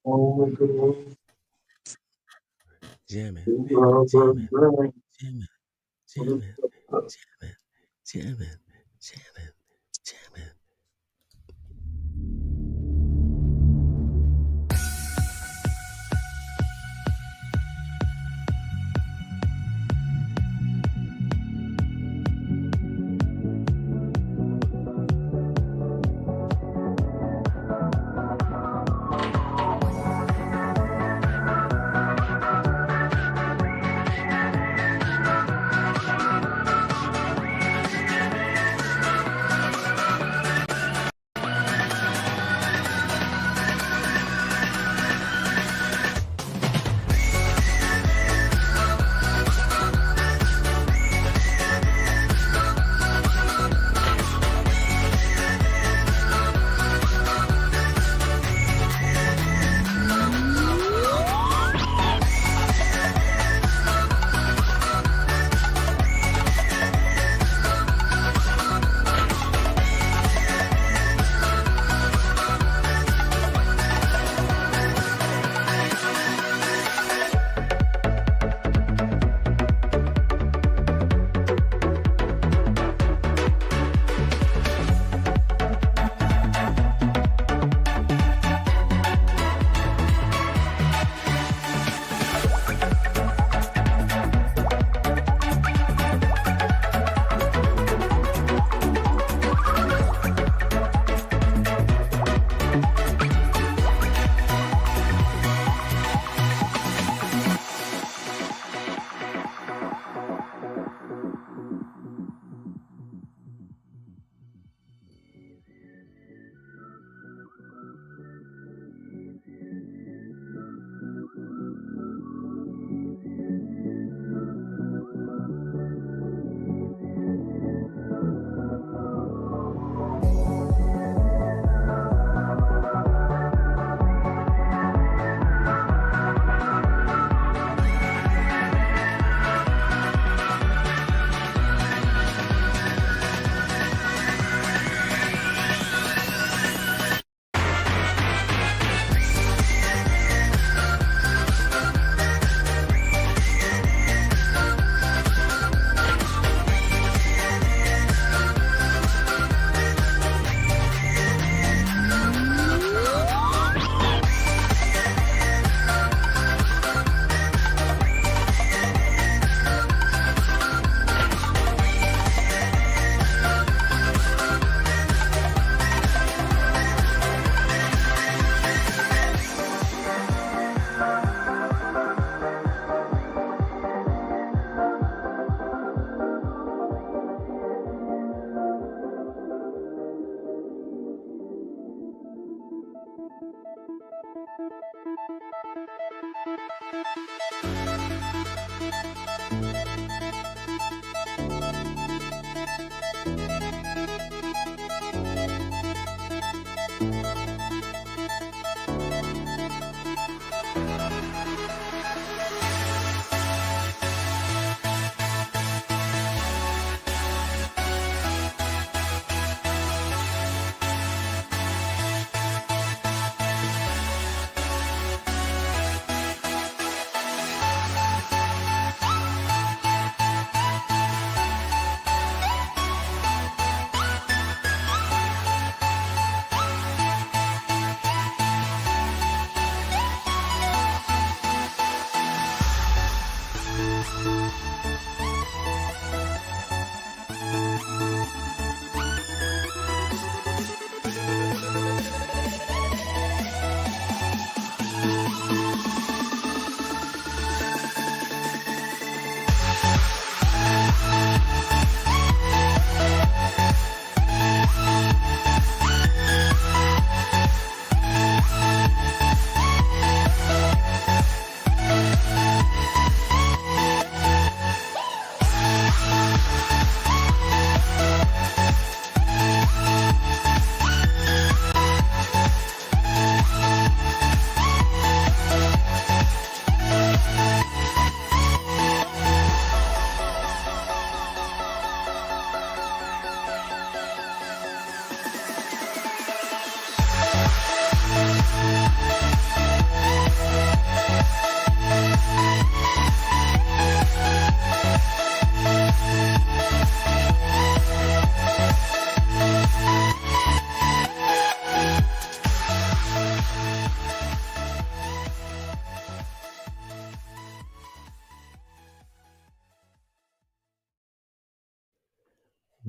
Jamming, jamming, jamming, jamming, jamming, jamming, jamming, jamming.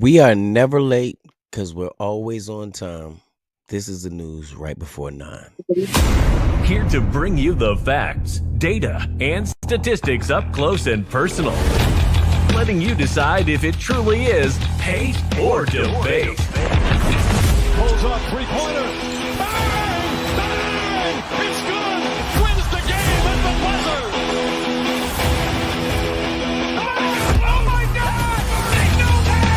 We are never late because we're always on time. This is the news right before 9. Here to bring you the facts, data, and statistics up close and personal. Letting you decide if it truly is hate or debate. Pulls off three-pointer. Bang! Bang! It's good! Wins the game at the buzzer! Oh my God! They know that!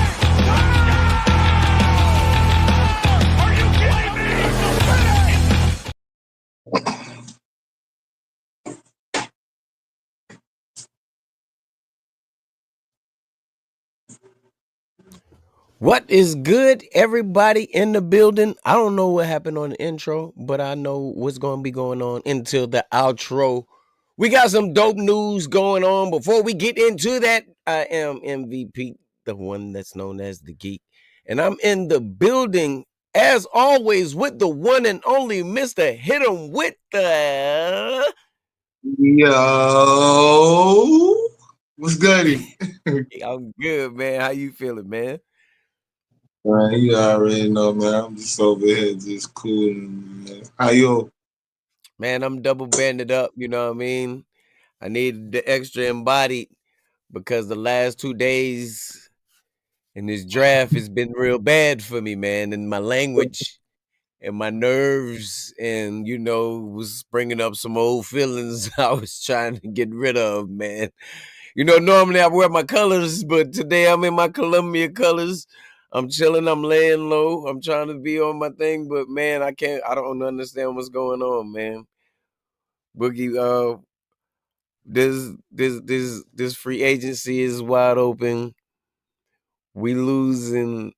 Are you kidding me? What is good, everybody in the building? I don't know what happened on the intro, but I know what's going to be going on until the outro. We got some dope news going on. Before we get into that, I am MVP, the one that's known as the Geek. And I'm in the building, as always, with the one and only Mr. Hit 'em with the... Yo, what's good? I'm good, man. How you feeling, man? Man, you already know, man. I'm just over here, just cooling, man. How you? Man, I'm double banded up, you know what I mean? I needed the extra embodied because the last 2 days in this draft has been real bad for me, man. And my language and my nerves and, was bringing up some old feelings I was trying to get rid of, man. Normally I wear my colors, but today I'm in my Columbia colors. I'm chilling, I'm laying low. I'm trying to be on my thing, but man, I don't understand what's going on, man. Boogie, this free agency is wide open. We losing,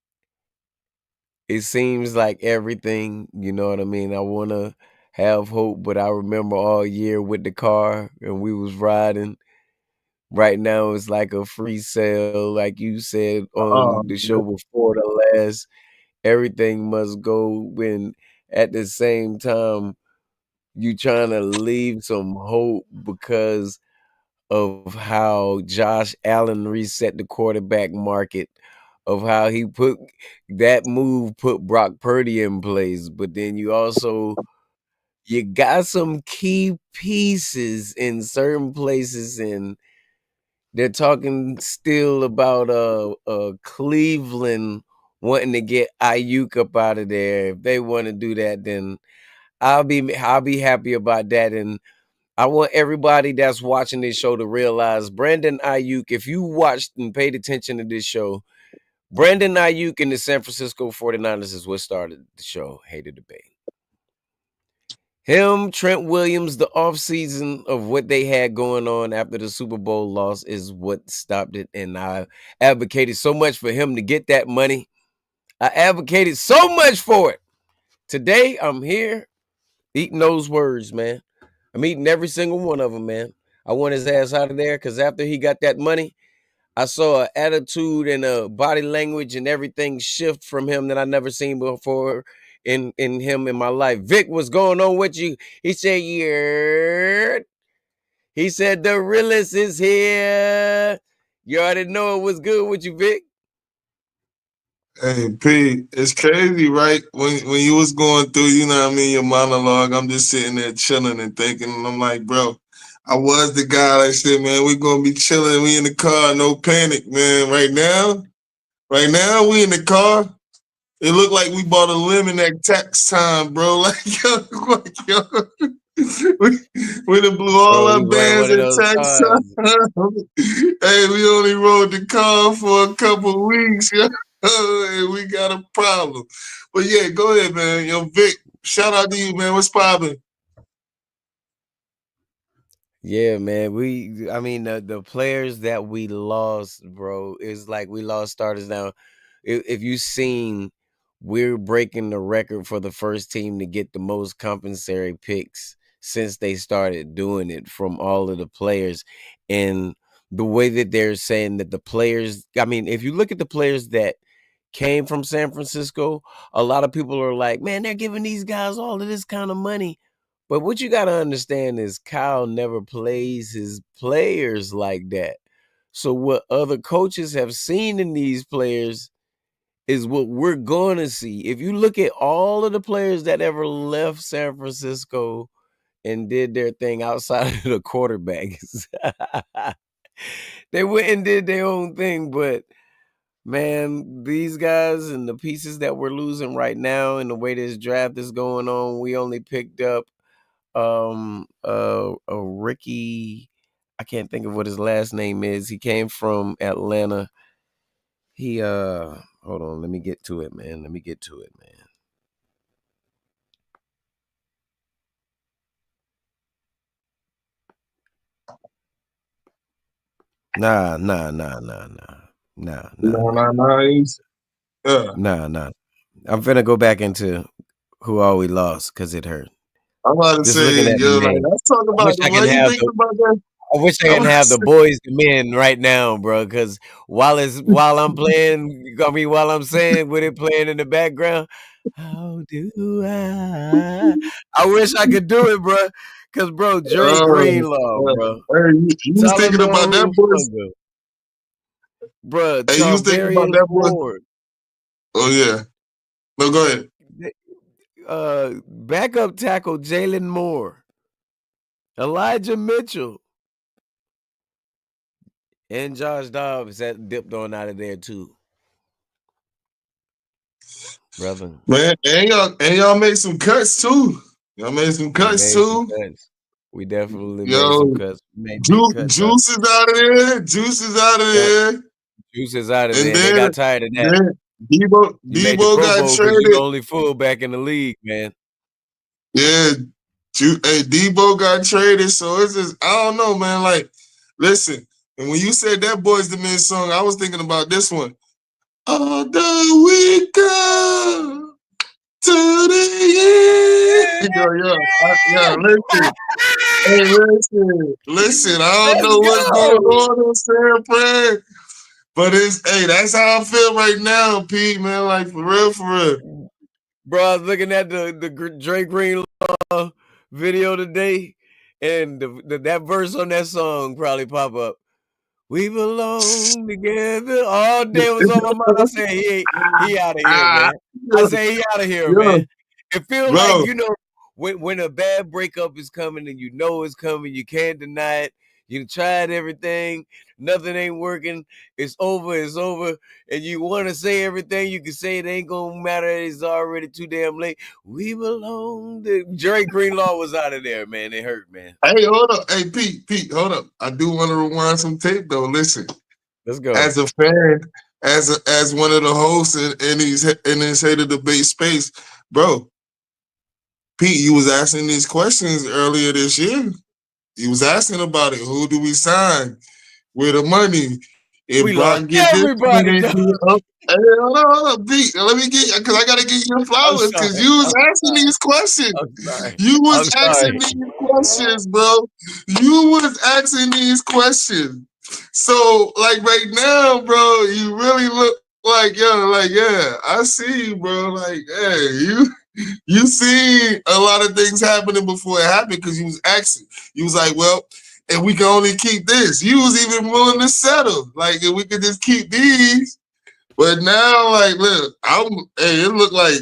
it seems like everything, you know what I mean? I want to have hope, but I remember all year with the car and we was riding. Right now it's like a free sale, like you said on the show before the last. Everything must go when at the same time you trying to leave some hope because of how Josh Allen reset the quarterback market, of how he put Brock Purdy in place. But then you got some key pieces in certain places, and they're talking still about Cleveland wanting to get Ayuk up out of there. If they want to do that, then I'll be happy about that. And I want everybody that's watching this show to realize Brandon Ayuk, if you watched and paid attention to this show, Brandon Ayuk and the San Francisco 49ers is what started the show, Hate or Debate. Him, Trent Williams, the offseason of what they had going on after the Super Bowl loss is what stopped it. And I advocated so much for him to get that money. I advocated so much for it. Today, I'm here eating those words, man. I'm eating every single one of them, man. I want his ass out of there because after he got that money, I saw an attitude and a body language and everything shift from him that I never seen before in him in my life. Vic, what's going on with you? He said, yeah. He said, the realest is here. You already know it was good with you, Vic. Hey, P, it's crazy, right? When you was going through, you know what I mean, your monologue, I'm just sitting there chilling and thinking, and I'm like, bro, I was the guy that said, man, we're gonna be chilling, we in the car, no panic, man. Right now, we in the car. It looked like we bought a lemon at tax time, bro. Yo, we done blew all Bro, our we ran bands one of at those tax cars. time. Hey, we only rode the car for a couple weeks, yo. And we got a problem. But yeah, go ahead, man. Yo, Vic, shout out to you, man. What's poppin'? Yeah, man. The players that we lost, bro, is like we lost starters now. If you seen, we're breaking the record for the first team to get the most compensatory picks since they started doing it from all of the players. And the way that they're saying that the players, if you look at the players that came from San Francisco, a lot of people are like, man, they're giving these guys all of this kind of money. But what you got to understand is Kyle never plays his players like that. So what other coaches have seen in these players is what we're going to see. If you look at all of the players that ever left San Francisco and did their thing outside of the quarterbacks, they went and did their own thing. But man, these guys and the pieces that we're losing right now and the way this draft is going on, we only picked up a Ricky, I can't think of what his last name is. He came from Atlanta. He hold on, let me get to it, man. Nah. Yeah. Nah. I'm finna go back into who all we lost because it hurt. I'm about to Just looking say, at the yo, like, name. let's talk I wish about the I can why you have thinking about that? I wish I I'm can about to have the say, boys the men right now, bro. Because while I'm playing, while I'm saying with it playing in the background, how do I? I wish I could do it, bro. Because bro, Dre Greenlaw, bro, hey, you was thinking about that Talanoa boys. Hufanga, bro, Hey, you was thinking about Charvarius that boys. Ward, Oh yeah. No, go ahead. backup tackle Jalen Moore, Elijah Mitchell, and Josh Dobbs that dipped on out of there too, brother. Man, and y'all made some cuts too. Y'all made some We cuts made some too. cuts. We definitely made some Yo, cuts. We made big cuts out. Juice is out of there. Juice is out of Yep. there. Juice is out of And there. They then got tired of that. then Debo You made the Debo Pro got Bowl because you're the traded. only fullback in the league, man. Yeah, hey, Debo got traded. So it's just I don't know, man. Like, listen, and when you said that Boys the Men song, I was thinking about this one. All the we go to the end. Yeah, listen. Hey, listen. I don't Let's know what's going go. on San Fran, but that's how I feel right now, Pete, man. Like for real. Bro, I was looking at the Dre Greenlaw video today, and that verse on that song probably pop up. We belong together. All day was on my mind. I said, he out of here, Ah, man. I say he out of here, yeah, man. It feels like, bro. when a bad breakup is coming and you know it's coming, you can't deny it. You tried everything, nothing ain't working. It's over. And you want to say everything you can say, it ain't gonna matter. It's already too damn late. We belong to Drake Greenlaw was out of there, man. It hurt, man. Hey, hold up. Hey, Pete, hold up. I do want to rewind some tape though. Listen, Let's go. as a fan, as one of the hosts in this hated debate space, bro. Pete, you was asking these questions earlier this year. You was asking about it. Who do we sign? Where the money? If We lost Brock get this, we everybody, ain't dog. do it. Hey, hold up, Pete. Let me get because I gotta give you I'm flowers because sorry. you was I'm asking sorry. these questions. I'm sorry. You I'm was asking sorry. these questions, bro. You was asking these questions. So, like right now, bro, you really look like, yeah, I see you, bro. Like, hey, you seen a lot of things happening before it happened because you was asking. You was like, well, if we can only keep this, you was even willing to settle. Like, if we could just keep these. But now, like, look, it look like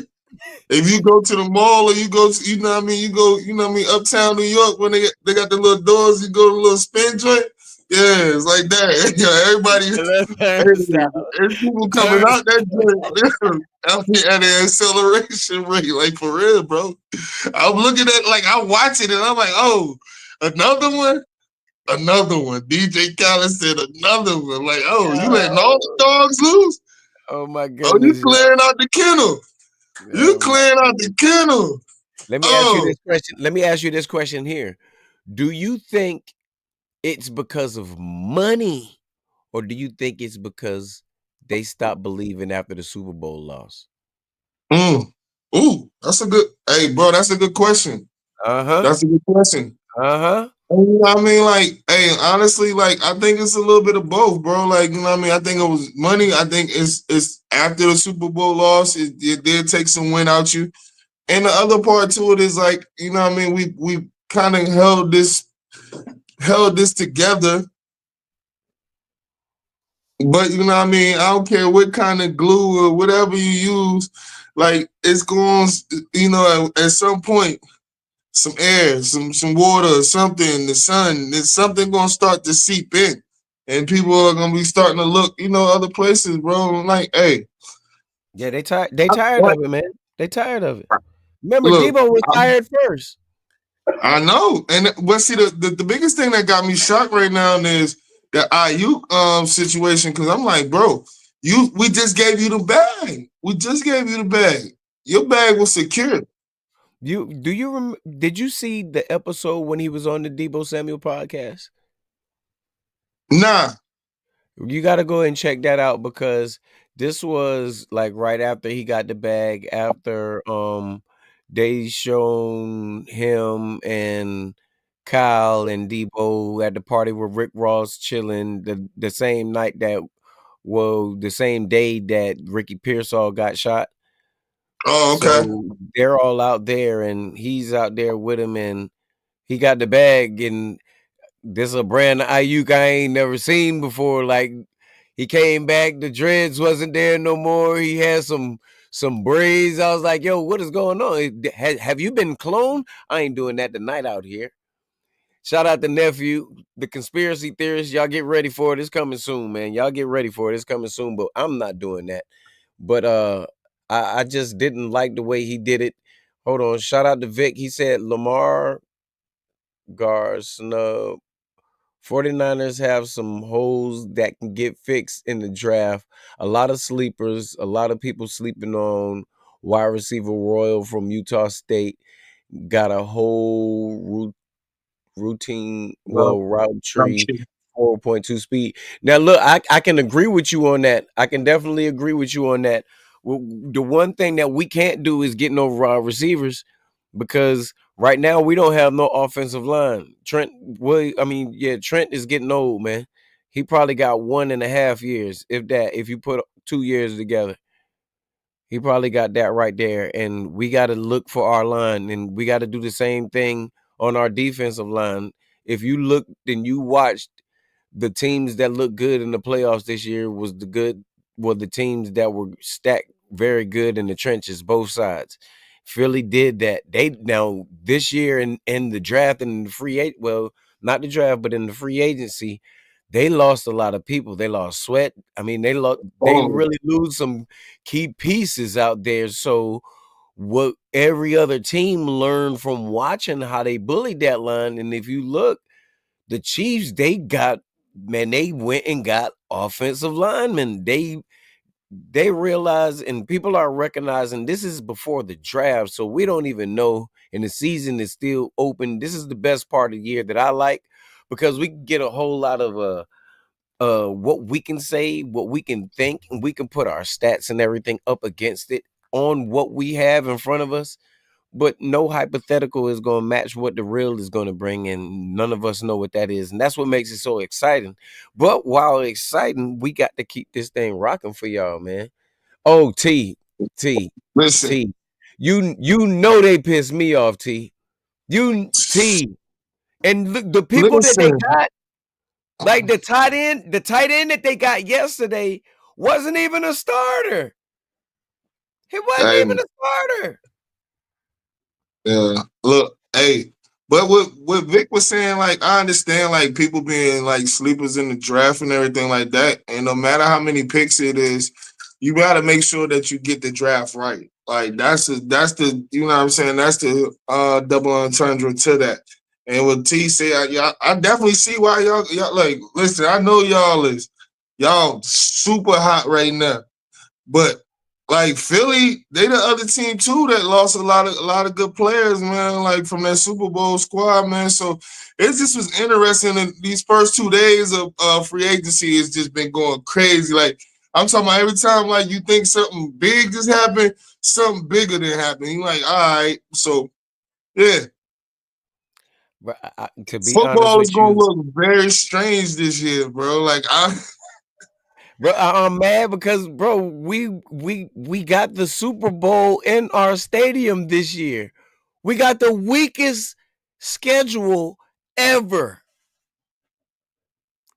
if you go to the mall or you go to, you know what I mean, uptown New York when they got the little doors, you go to the little spin joint. Yeah, it's like that. Yeah, everybody, Let's stop. there's people coming Turn. out that joint. I mean, at an acceleration rate, like for real, bro. I'm looking at like I watch it and I'm like, oh, another one. Another one. DJ Khaled said another one. Like, oh, you letting all the Yo. dogs loose? Oh my Oh, you goodness, yo. clearing out the kennel. You Oh my clearing out the goodness. kennel. Let me ask you Oh, this question. Let me ask you this question here. Do you think it's because of money, or do you think it's because they stopped believing after the Super Bowl loss? mm. Ooh, that's a good. Hey, bro, that's a good question. Uh-huh. That's a good question. Uh-huh. You know what I mean, like, hey, honestly, like, I think it's a little bit of both, bro. Like, you know what I mean? I think it was money. I think it's after the Super Bowl loss, it did take some win out you. And the other part to it is like, you know what I mean? We kind of held this together But you know what I mean? I don't care what kind of glue or whatever you use, like it's going, you know, at some point, some air, some water, something, the sun, there's something gonna start to seep in. And people are gonna be starting to look, you know, other places, bro. Like, hey, Yeah, they tired of it, man. They tired of it. Remember, look, Debo was tired first. I know. And but see the biggest thing that got me shocked right now is the IU situation, because I'm like, bro, we just gave you the bag. We just gave you the bag. Your bag was secure. Did you see the episode when he was on the Debo Samuel podcast? Nah. You got to go and check that out because this was like right after he got the bag, after they shown him and Kyle and Debo at the party with Rick Ross chilling the same night that, well, the same day that Ricky Pearsall got shot. Oh, okay. So they're all out there and he's out there with him and he got the bag and this is a brand of Ayuk I ain't never seen before. Like he came back, the dreads wasn't there no more. He had some braids. I was like, yo, what is going on? Have you been cloned? I ain't doing that tonight out here. Shout out to nephew, the conspiracy theorists. Y'all get ready for it. It's coming soon, man. Y'all get ready for it. It's coming soon. But I'm not doing that. But I just didn't like the way he did it. Hold on. Shout out to Vic. He said Lamar Gar snub. 49ers have some holes that can get fixed in the draft. A lot of sleepers, a lot of people sleeping on wide receiver Royal from Utah State. Got a whole routine, Well, well, route I'm tree, sure. 4.2 speed. Now, look, I can agree with you on that. I can definitely agree with you on that. The one thing that we can't do is getting over our receivers because right now we don't have no offensive line. Trent is getting old, man. He probably got 1.5 years, if that, if you put 2 years together. He probably got that right there. And we got to look for our line and we got to do the same thing on our defensive line. If you look and you watched the teams that looked good in the playoffs this year were the teams that were stacked very good in the trenches, both sides. Philly did that. They now this year in the draft and in the not the draft, but in the free agency, they lost a lot of people. They lost Sweat. I mean, they Oh, really lose some key pieces out there. So what every other team learned from watching how they bullied that line. And if you look, the Chiefs, they went and got offensive linemen. They realize and people are recognizing this is before the draft, so we don't even know, and the season is still open. This is the best part of the year that I like because we can get a whole lot of what we can say, what we can think, and we can put our stats and everything up against it on what we have in front of us. But no hypothetical is going to match what the real is going to bring, and none of us know what that is, and that's what makes it so exciting. But while exciting, we got to keep this thing rocking for y'all, man. Oh, T, listen, T, you know they pissed me off, T, and look, the people that they listen. got, like the tight end that they got yesterday wasn't even a starter. He wasn't even Hey, a starter. yeah. Look, hey, but what Vic was saying, like I understand, like people being like sleepers in the draft and everything like that, and no matter how many picks it is, you got to make sure that you get the draft right. Like that's the you know what I'm saying. That's the double entendre to that. And what T said, I definitely see why y'all like. Listen, I know y'all super hot right now. But like Philly, they the other team too that lost a lot of good players, man. Like from that Super Bowl squad, man. So it just was interesting. In these first 2 days of free agency, has just been going crazy. Like I'm talking about every time, like you think something big just happened, something bigger than happened. You like, all right, so yeah, But to be honest football is with gonna you, look very strange this year, bro. Like bro, I'm mad because bro, we got the Super Bowl in our stadium this year. We got the weakest schedule ever,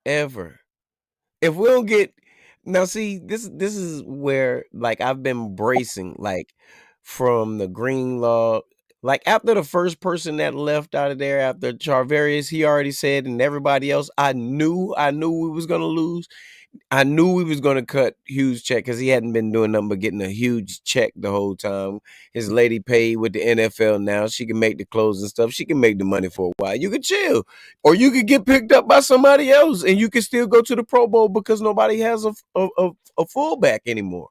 ever. If we don't get Now, see, this is where like I've been bracing, like from the Greenlaw. Like after the first person that left out of there, after Charvarius, he already said, and everybody else, I knew we was gonna lose. I knew we was gonna cut huge check because he hadn't been doing nothing but getting a huge check the whole time. His lady paid with the NFL now. She can make the clothes and stuff. She can make the money for a while. You could chill. Or you could get picked up by somebody else and you can still go to the Pro Bowl because nobody has a fullback anymore.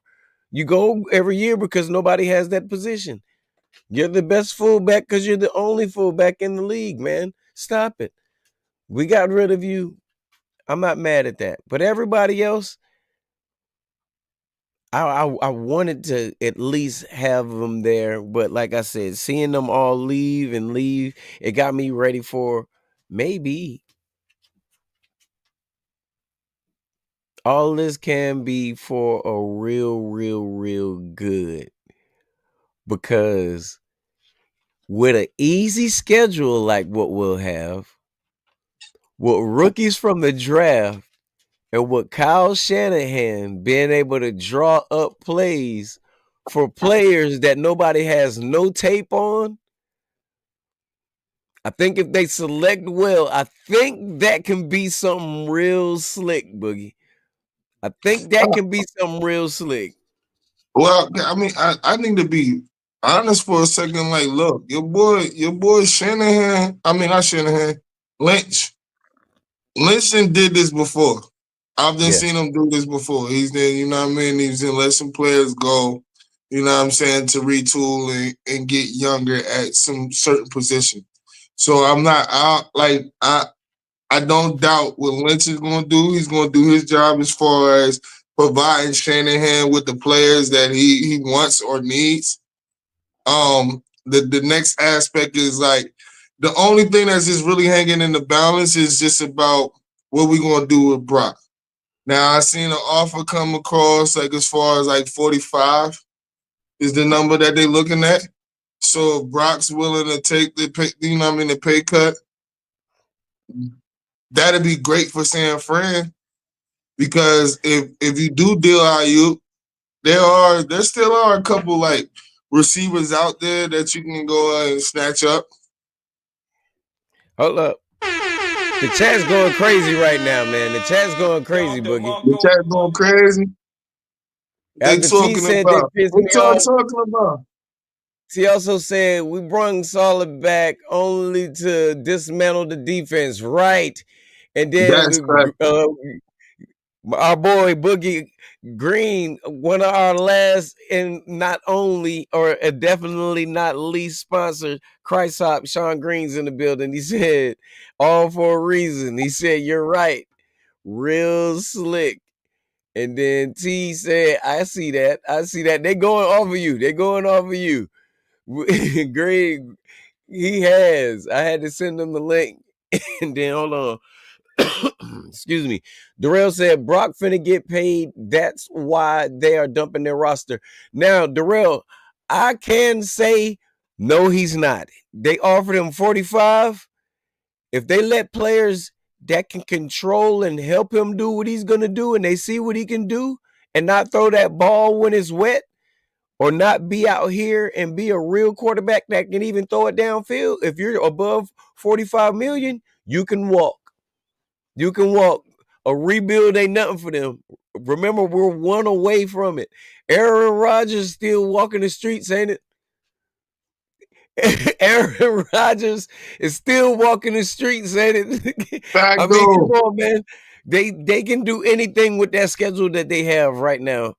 You go every year because nobody has that position. You're the best fullback because you're the only fullback in the league, man. Stop it. We got rid of you. I'm not mad at that. But everybody else, I wanted to at least have them there, but like I said, seeing them all leave, it got me ready for maybe all this can be for a real good. Because with an easy schedule like what we'll have, with rookies from the draft, and with Kyle Shanahan being able to draw up plays for players that nobody has no tape on, I think if they select well, I think that can be something real slick, Boogie. I think that can be something real slick. Well, I mean, I need to be honest for a second. Like, look, your boy Shanahan. I mean, not Shanahan. Lynch. Lynch did this before. I've been Yeah. seen him do this before. He's there, you know what I mean? He's in let some players go, you know what I'm saying, to retool and get younger at some certain position. So I'm not out like I don't doubt what Lynch is gonna do. He's gonna do his job as far as providing Shanahan with the players that he wants or needs. The next aspect is like the only thing that's just really hanging in the balance is just about what we're gonna do with Brock. Now I seen an offer come across like as far as like 45 is the number that they're looking at. So if Brock's willing to take the pay, you know what I mean, the pay cut, that'd be great for San Fran because if you do deal IU, there still are a couple like receivers out there that you can go and snatch up. Hold up. The chat's going crazy right now, man. The chat's going crazy, Boogie. The chat going crazy. They After T talking said they about pissed what me y'all off, talking about? he also said we brung Solid back only to dismantle the defense, right? And That's then correct. our boy Boogie Green, one of our last and not only or definitely not least sponsors, Christ Hop, Sean Green's in the building. He said, all for a reason. He said, you're right. Real slick. And then T said, I see that. I see that. They going off of you. They going off of you. Greg, he has. I had to send him the link. And then hold on. Excuse me. Darrell said Brock finna get paid. That's why they are dumping their roster. Now, Darrell, I can say no, he's not. They offered him 45. If they let players that can control and help him do what he's gonna do, and they see what he can do, and not throw that ball when it's wet, or not be out here and be a real quarterback that can even throw it downfield. If you're above 45 million, you can walk. You can walk. A rebuild ain't nothing for them. Remember, we're one away from it. Aaron Rodgers still walking the streets, ain't it? Aaron Rodgers is still walking the streets, ain't it? Back I mean, come door. on, man. They can do anything with that schedule that they have right now.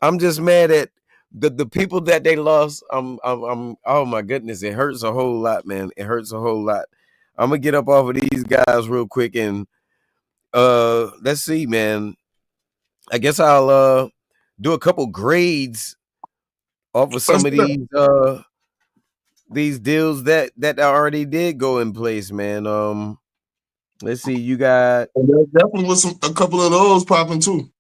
I'm just mad at the people that they lost. I'm oh my goodness, it hurts a whole lot, man. It hurts a whole lot. I'm gonna get up off of these guys real quick and let's see, man. I guess I'll do a couple grades off of Let's some of do that. these deals that already did go in place, man. Let's see, you got And there definitely was a couple of those popping too.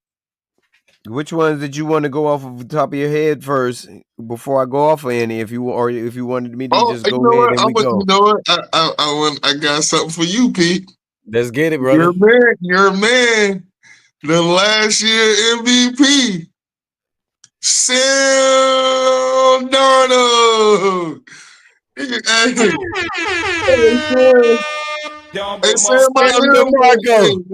which ones did you want to go off of the top of your head first before I go off of any? If you wanted me to Oh, just you go know ahead what? and we You go. know what? I got something for you, Pete. Let's get it, You're brother. a man. You're a man. The last year MVP, Sam Darnold. Hey, Sam Sam DeMarco. Miami.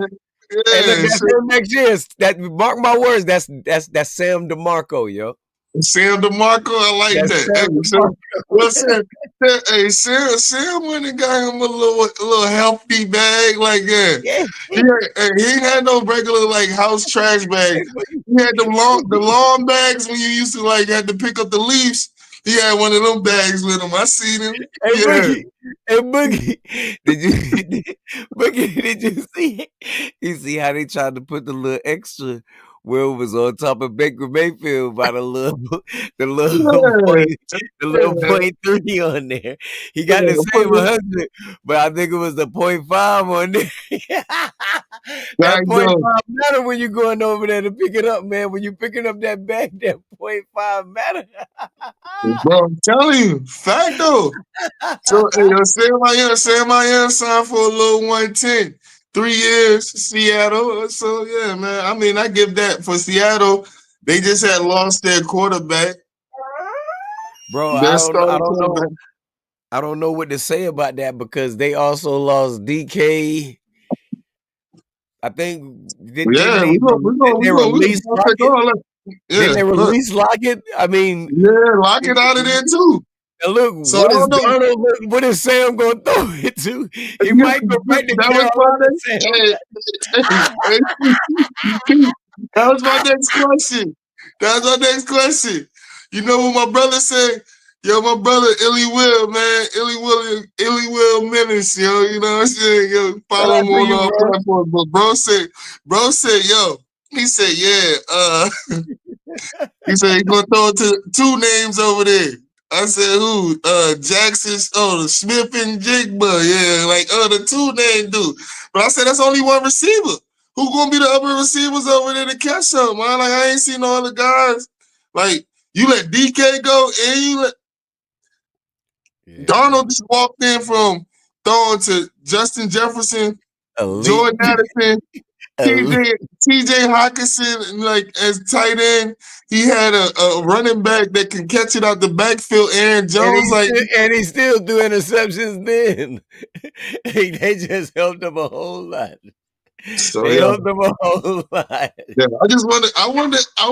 Hey, look, Yeah, that's him next year. That mark my words. That's Sam DeMarco, yo. Sam DeMarco, I like That's that. Hey, Sam so, DeMarco. well, Sam went and got him a little healthy bag like that. Yeah. He ain't had no regular like house trash bag. Hey, Boogie. He had the lawn bags when you used to like had to pick up the leaves. He had one of them bags with him. I seen him. Hey, Yeah. Boogie. Hey, Boogie. Did you, Boogie? Did you see? You see how they tried to put the little extra where it was on top of Baker Mayfield by the little Yeah. point, the little Yeah. .3 on there. He got the Yeah. same 100, but I think it was the .5 on there. That That go. .5 matter when you're going over there to pick it up, man. When you're picking up that bag, that .5 matter. Bro, I'm telling you, fact though. So hey, Sam I am signed for a little 110. 3 years, Seattle. So yeah, man. I mean, I give that for Seattle. They just had lost their quarterback, Bro, their starting quarterback. I don't know what to say about that because they also lost DK. I think didn't Yeah, they didn't they we release gonna take Lockett? all that. Didn't Yeah, they look. release Lockett? I mean, Yeah, lock it out of there too. and look, So I what is don't know. Donald? What is Sam gonna throw it to? He Yeah, might go back to that was my Carolina, next. Sam. That was my next question. That was my next question. You know what my brother said? Yo, my brother Illy Will, man, Illy Will Menace, yo. You know what I'm saying? Yo, Shout follow out him to on you, all bro. platforms. But bro said, yo, he said, yeah, he said he's gonna throw it to two names over there. I said who? Jackson, the Smith and Jigba. Yeah, like the two name dude. But I said that's only one receiver. Who gonna be the other receivers over there to catch up, man? Like I ain't seen no other guys. Like you let DK go and you let Yeah, Donald man. just walked in from throwing to Justin Jefferson, Elite. Jordan Addison, Elite. TJ Hawkinson, like as tight end. He had a running back that can catch it out the backfield. Aaron Jones, like And he still do interceptions then. They just helped him a whole lot. so. They Yeah, helped him a whole lot. yeah. I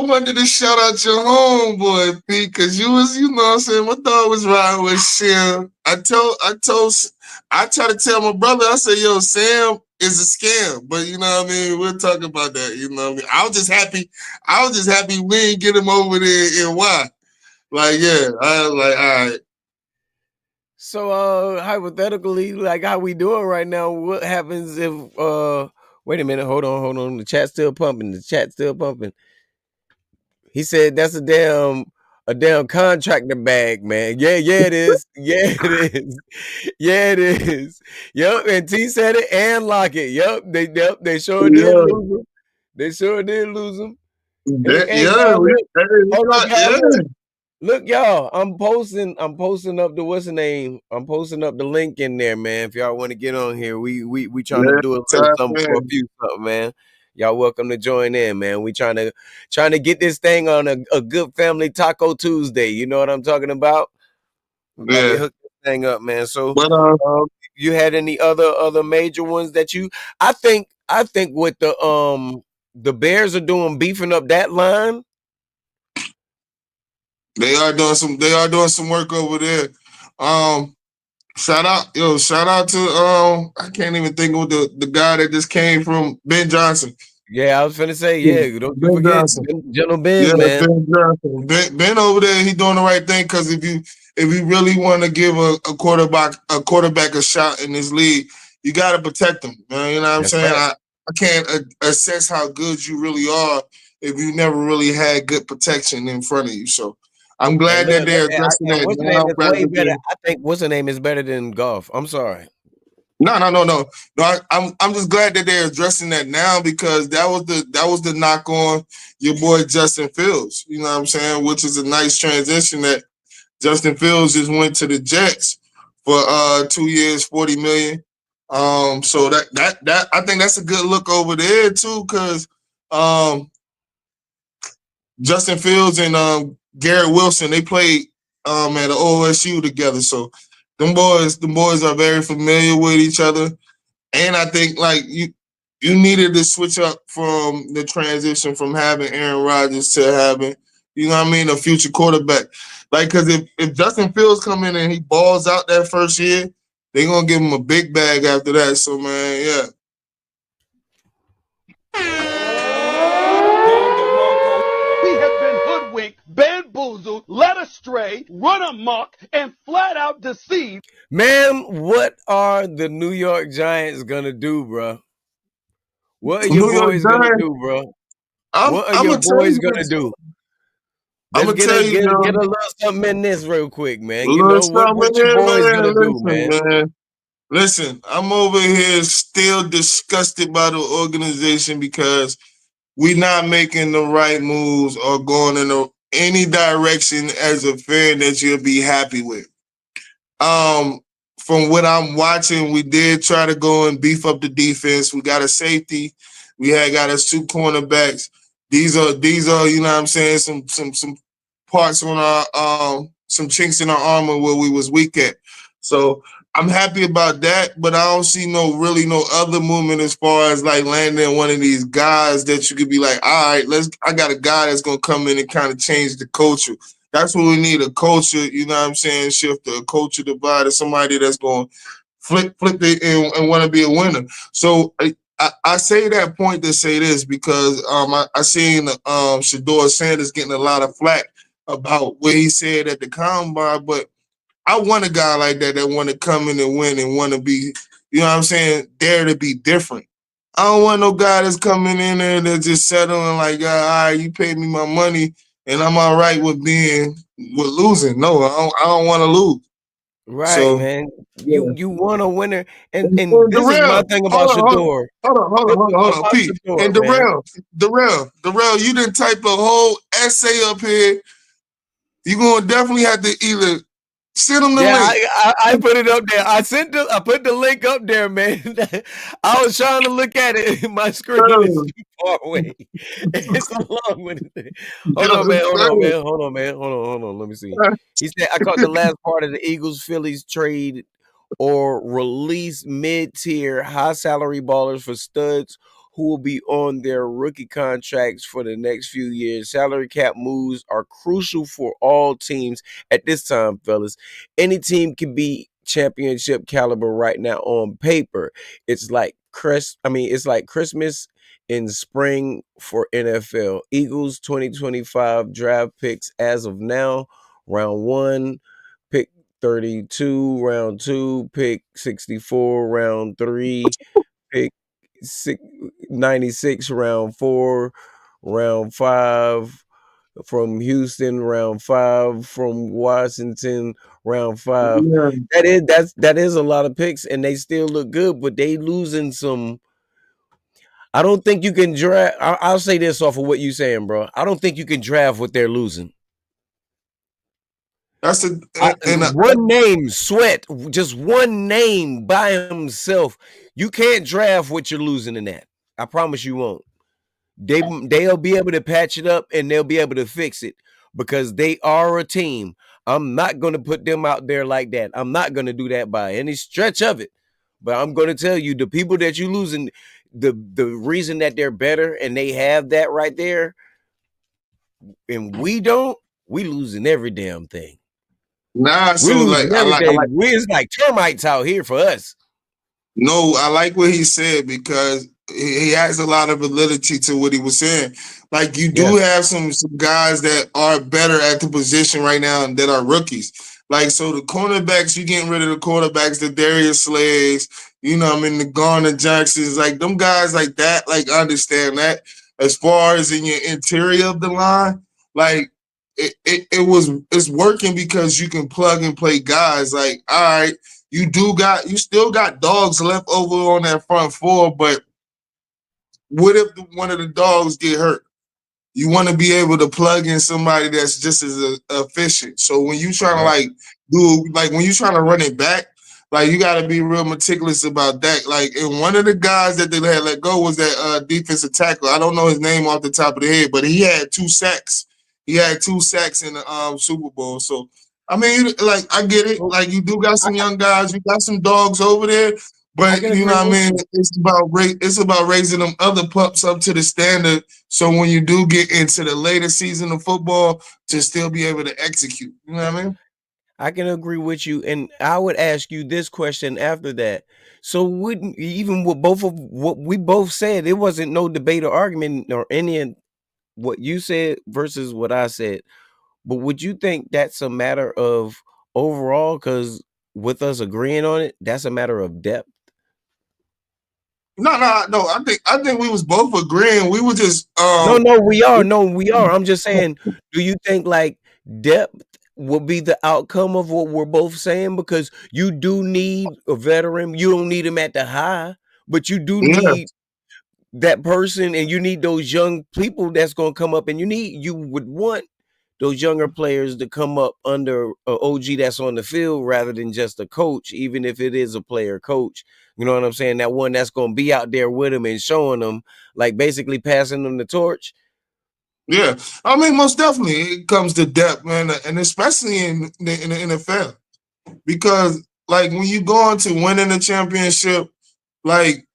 wanted to shout out your homeboy, P, because you was, you know what I'm saying, my dog was riding with Sam. I try to tell my brother, I said, yo, Sam is a scam. But you know what I mean? We'll talk about that. You know what I mean? I was just happy we ain't get him over there in Y. Like, yeah. I was like, all right. So hypothetically, like how we doing right now, what happens if wait a minute, hold on. The chat's still pumping. He said that's a damn contractor bag, man. Yeah, it is. Yeah, it is. Yeah, it is. Yep, and T said it and Lockett. They sure did Yeah. lose him. They sure did lose him. Hey, Yeah. y'all, look. Hold up, y'all, Yeah. look. Look, y'all, I'm posting up the what's the name? I'm posting up the link in there, man. If y'all want to get on here, we trying to Yeah. do a little Top something for a man. few something, man. Y'all welcome to join in, man. We trying to get this thing on a good family Taco Tuesday. You know what I'm talking about? We about to Yeah. hook this thing up, man. So But you had any other major ones that you I think what the Bears are doing beefing up that line. they are doing some work over there. Um, shout out to I can't even think of the guy that just came from Ben Johnson. Yeah, I was finna say, Yeah, yeah, don't you Ben forget Johnson. Gentle Yeah, Ben, man. Ben Johnson. Ben over there, he doing the right thing because if you really want to give a quarterback a shot in this league, you got to protect him, man. You know what I'm That's saying? right. I can't assess how good you really are if you never really had good protection in front of you. So I'm And glad look, that they're addressing and that what's the now name is rather way better. than I think what's the name is better than golf. I'm sorry. no. I'm just glad that they're addressing that now because that was the knock on your boy Justin Fields. You know what I'm saying? Which is a nice transition that Justin Fields just went to the Jets for 2 years, 40 million. So that I think that's a good look over there too, because Justin Fields and Garrett Wilson, they played at the OSU together. So them boys are very familiar with each other. And I think like you needed to switch up from the transition from having Aaron Rodgers to having, you know what I mean, a future quarterback. Like, because if Justin Fields come in and he balls out that first year, they're going to give him a big bag after that. So, man, yeah. We have been hoodwinked, bamboozled, led astray, run amok, and flat out deceived. Man, what are the New York Giants gonna do, bro? What are your New York boys gonna Giants, do, bro? I'm, What are I'm your going to tell boys you gonna this. do? I'm Let's going to get tell a you, get, get yo. a little something in this real quick, A man. You little know something what your here, boys gonna man. do, Listen, man. man. Listen, I'm over here still disgusted by the organization because we not making the right moves or going in any direction as a fan that you'll be happy with. Um, from what I'm watching, we did try to go and beef up the defense. We got a safety. We had got us two cornerbacks. These are you know what I'm saying, some parts on our some chinks in our armor where we was weak at. So I'm happy about that, but I don't see no other movement as far as like landing one of these guys that you could be like, all right, I got a guy that's gonna come in and kind of change the culture. That's what we need, a culture, you know what I'm saying, shift, a culture divider, somebody that's going to flip it and want to be a winner. So I say that point to say this because I seen Shador Sanders getting a lot of flack about what he said at the combine, but I want a guy like that want to come in and win and want to be, you know what I'm saying, dare to be different. I don't want no guy that's coming in there that's just settling like, all right, you paid me my money and I'm all right with losing. No, I don't want to lose. Right, So man. yeah. You want a winner, and And this is my Darrell, thing hold about on, Shador. This is hold on, about Pete. Shador, And man. Darrell, you didn't type a whole essay up here. You're gonna definitely have to either send them the Yeah, link. I put it up there. I put the link up there, man. I was trying to look at it. My screen is too far away. It's a long one. Hold on, man. Hold on, man. Hold on, man. Hold on. Let me see. He said I caught the last part of the Eagles Phillies trade or release mid-tier high salary ballers for studs who will be on their rookie contracts for the next few years. Salary cap moves are crucial for all teams at this time, fellas. Any team can be championship caliber right now on paper. It's like Christmas in spring for NFL. Eagles 2025 draft picks as of now, round 1, pick 32, round 2, pick 64, round 3, pick 96, round 4, round 5 from Houston, round 5 from Washington, round 5. Yeah, That is a lot of picks, and they still look good, but they losing some. I don't think you can draft. I'll say this off of what you saying, bro. I don't think you can draft what they're losing. that's One name, Sweat, just one name by himself. You can't draft what you're losing in that. I promise you won't. They'll be able to patch it up and they'll be able to fix it because they are a team. I'm not going to put them out there like that. I'm not going to do that by any stretch of it. But I'm going to tell you, the people that you losing, the reason that they're better and they have that right there, and we don't, we losing every damn thing. nah. We So like losing everything. It's like termites out here for us. no, I like what he said because he has a lot of validity to what he was saying. Like you Yeah. do have some guys that are better at the position right now that are rookies. Like so, the cornerbacks, you getting rid of the quarterbacks, the Darius Slays, you know, I mean the Garner Jacksons, like them guys like that. Like I understand that. As far as in your interior of the line, like it's working because you can plug and play guys. Like all right, you still got dogs left over on that front four, but what if one of the dogs get hurt? You want to be able to plug in somebody that's just as efficient. So when you trying to Right. like when you trying to run it back, Like, you got to be real meticulous about that. Like, and one of the guys that they had let go was that defensive tackle. I don't know his name off the top of the head, but he had 2 sacks. He had 2 sacks in the Super Bowl. So, I mean, like, I get it. Like, you do got some young guys. You got some dogs over there. But, you know what I mean? It's about raising them other pups up to the standard. So when you do get into the later season of football, to still be able to execute. You know what I mean? I can agree with you, and I would ask you this question after that. So, wouldn't even with both of what we both said, it wasn't no debate or argument or any of what you said versus what I said. But would you think that's a matter of overall? Because with us agreeing on it, that's a matter of depth. No. I think we was both agreeing. We were just We are. No, we are. I'm just saying, do you think like depth will be the outcome of what we're both saying? Because you do need a veteran. You don't need him at the high, but you do need that person, and you need those young people that's going to come up, and you would want those younger players to come up under an OG that's on the field rather than just a coach, even if it is a player coach. You know what I'm saying? That one that's going to be out there with them and showing them, like basically passing them the torch. Yeah, I mean, most definitely it comes to depth, man, and especially in the NFL, because like when you go on to winning a championship, like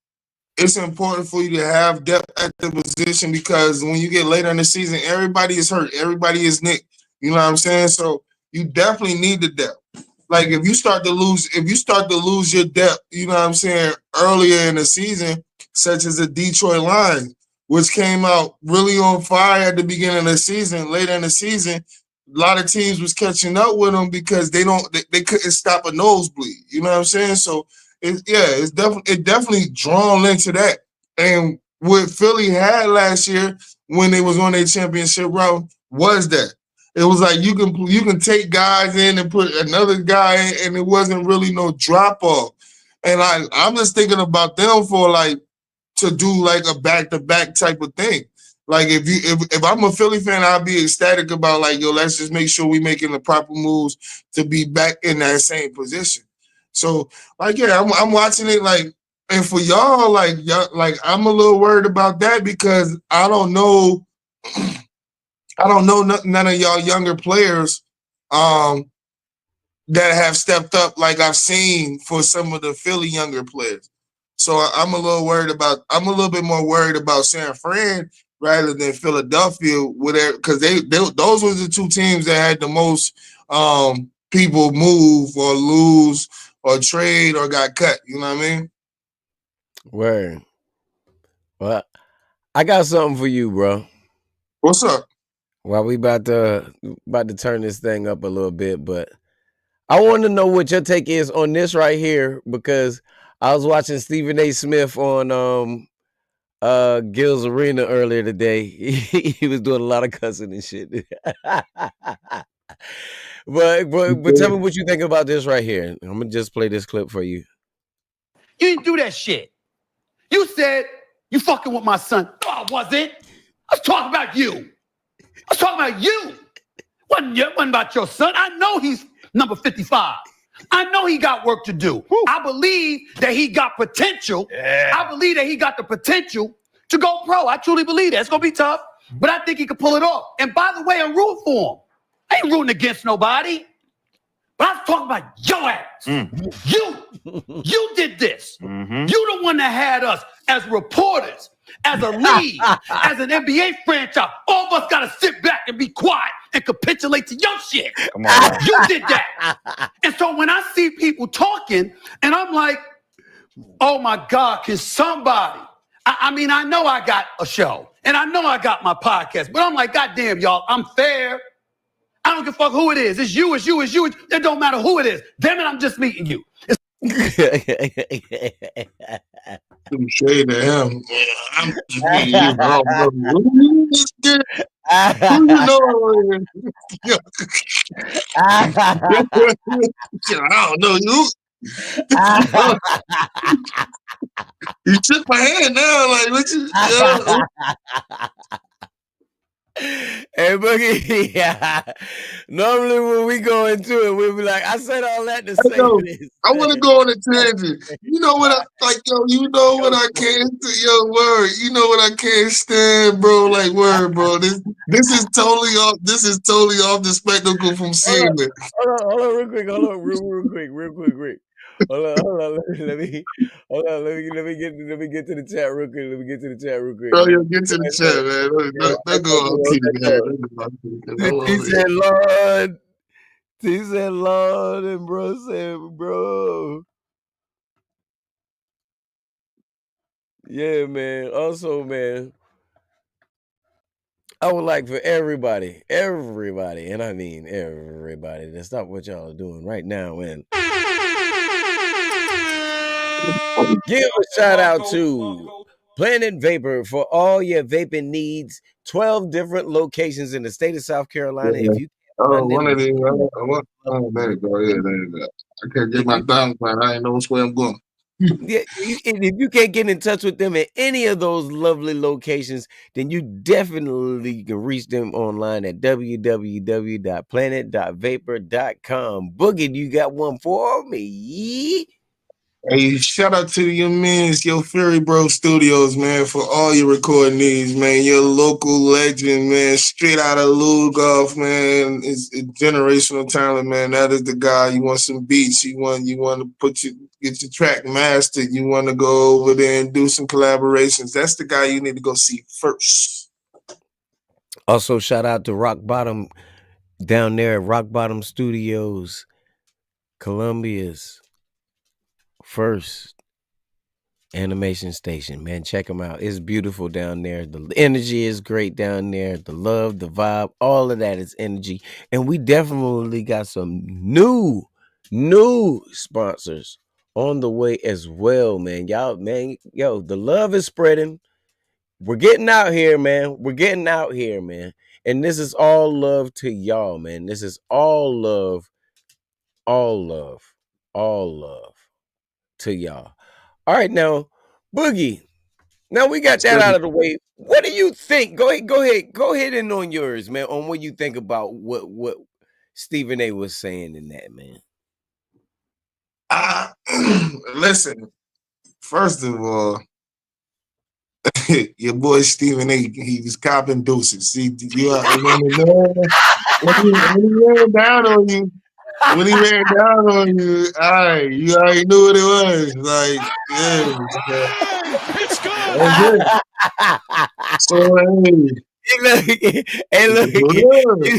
it's important for you to have depth at the position, because when you get later in the season, everybody is hurt, everybody is nicked. You know what I'm saying? So you definitely need the depth. Like if you start to lose your depth, you know what I'm saying, earlier in the season, such as the Detroit Lions, which came out really on fire at the beginning of the season, later in the season, a lot of teams was catching up with them because they couldn't stop a nosebleed. You know what I'm saying? So it's definitely drawn into that. And what Philly had last year when they was on their championship route was that. It was like you can take guys in and put another guy in, and it wasn't really no drop off. And I'm just thinking about them for like to do like a back-to-back type of thing. Like if I'm a Philly fan, I'd be ecstatic about like, yo, let's just make sure we making the proper moves to be back in that same position. So like, yeah, I'm watching it like, and for y'all, like I'm a little worried about that because I don't know none of y'all younger players that have stepped up like I've seen for some of the Philly younger players. So I'm a little bit more worried about San Fran rather than Philadelphia, because those were the 2 teams that had the most people move or lose or trade or got cut. You know what I mean? Word. Well, I got something for you, bro. What's up? Well, we about to turn this thing up a little bit, but I want to know what your take is on this right here, because I was watching Stephen A. Smith on Gil's Arena earlier today. He was doing a lot of cussing and shit. but tell me what you think about this right here. I'm gonna just play this clip for you. You didn't do that shit. You said you fucking with my son. No, I wasn't. I was talking about you. I was talking about you. Wasn't about your son. I know he's number 55. I know he got work to do. Woo. I believe that he got potential. Yeah. I believe that he got the potential to go pro. I truly believe that. It's going to be tough, but I think he could pull it off. And by the way, I'm rooting for him. I ain't rooting against nobody. But I was talking about your ass. You did this. Mm-hmm. You the one that had us as reporters, as a league, as an NBA franchise. All of us got to sit back and be quiet and capitulate to your shit. Come on. You did that. And so when I see people talking, and I'm like, oh my God, can somebody? I mean, I know I got a show, and I know I got my podcast, but I'm like, God damn, y'all, I'm fair. I don't give a fuck who it is. It's you. It don't matter who it is. Damn it, I'm just meeting you. Some shade to him. I'm just meeting you, bro. Who you know? I don't know you. You took my hand now, like what you? Hey, Boogie. Yeah. Normally, when we go into it, we'll be like, I said all that to say Yo, this. I want to go on a tangent. You know what I like, yo. You know what I can't, yo. Word. You know what I can't stand, bro. Like word, bro. This is totally off. This is totally off the spectacle from Hold on, seeing it. hold on, real quick. Hold on, real quick. Hold on. Let me get to the chat real quick. Let me get to the chat real quick. Bro, yo, get to the chat, man. Don't go on TV, man. Don't go on TV. I He love it. said, Lord. He said, Lord, and bro said, bro. Yeah, man. Also, man, I would like for everybody, and I mean everybody, to stop what y'all are doing right now and give a shout out to Planet Vapor for all your vaping needs. 12 different locations in the state of South Carolina. Yeah. If you can't Oh, find one them, of these. Oh, there you go. Yeah, there you go. I can't get if my you thumbs right. I ain't know which way I'm going. yeah, and if you can't get in touch with them at any of those lovely locations, then you definitely can reach them online at www.planet.vapor.com. Boogie, you got one for me? Hey, shout out to your mans, your Fury Bro Studios, man, for all your recording needs, man. Your local legend, man, straight out of Lugolf, man. It's generational talent, man. That is the guy. You want some beats, you want to get your track mastered, you want to go over there and do some collaborations. That's the guy you need to go see first. Also, shout out to Rock Bottom down there at Rock Bottom Studios, Columbia's first animation station. Man, check them out. It's beautiful down there. The energy is great down there. The love, the vibe, all of that is energy. And we definitely got some new sponsors on the way as well, man. Y'all, man, yo, the love is spreading. We're getting out here, man. We're getting out here, man. And this is all love to y'all, man. This is all love, all love, all love to y'all. All right, now, Boogie. Now we got that out of the way. What do you think? Go ahead and on yours, man. On what you think about what Stephen A. was saying in that, man. Listen, first of all, your boy Stephen A. He was copping deuces. See, when he ran down on you, when he ran down on you, you already knew what it was. Like, yeah, so It's good. that's it. So Hey, look, hey, look, hey,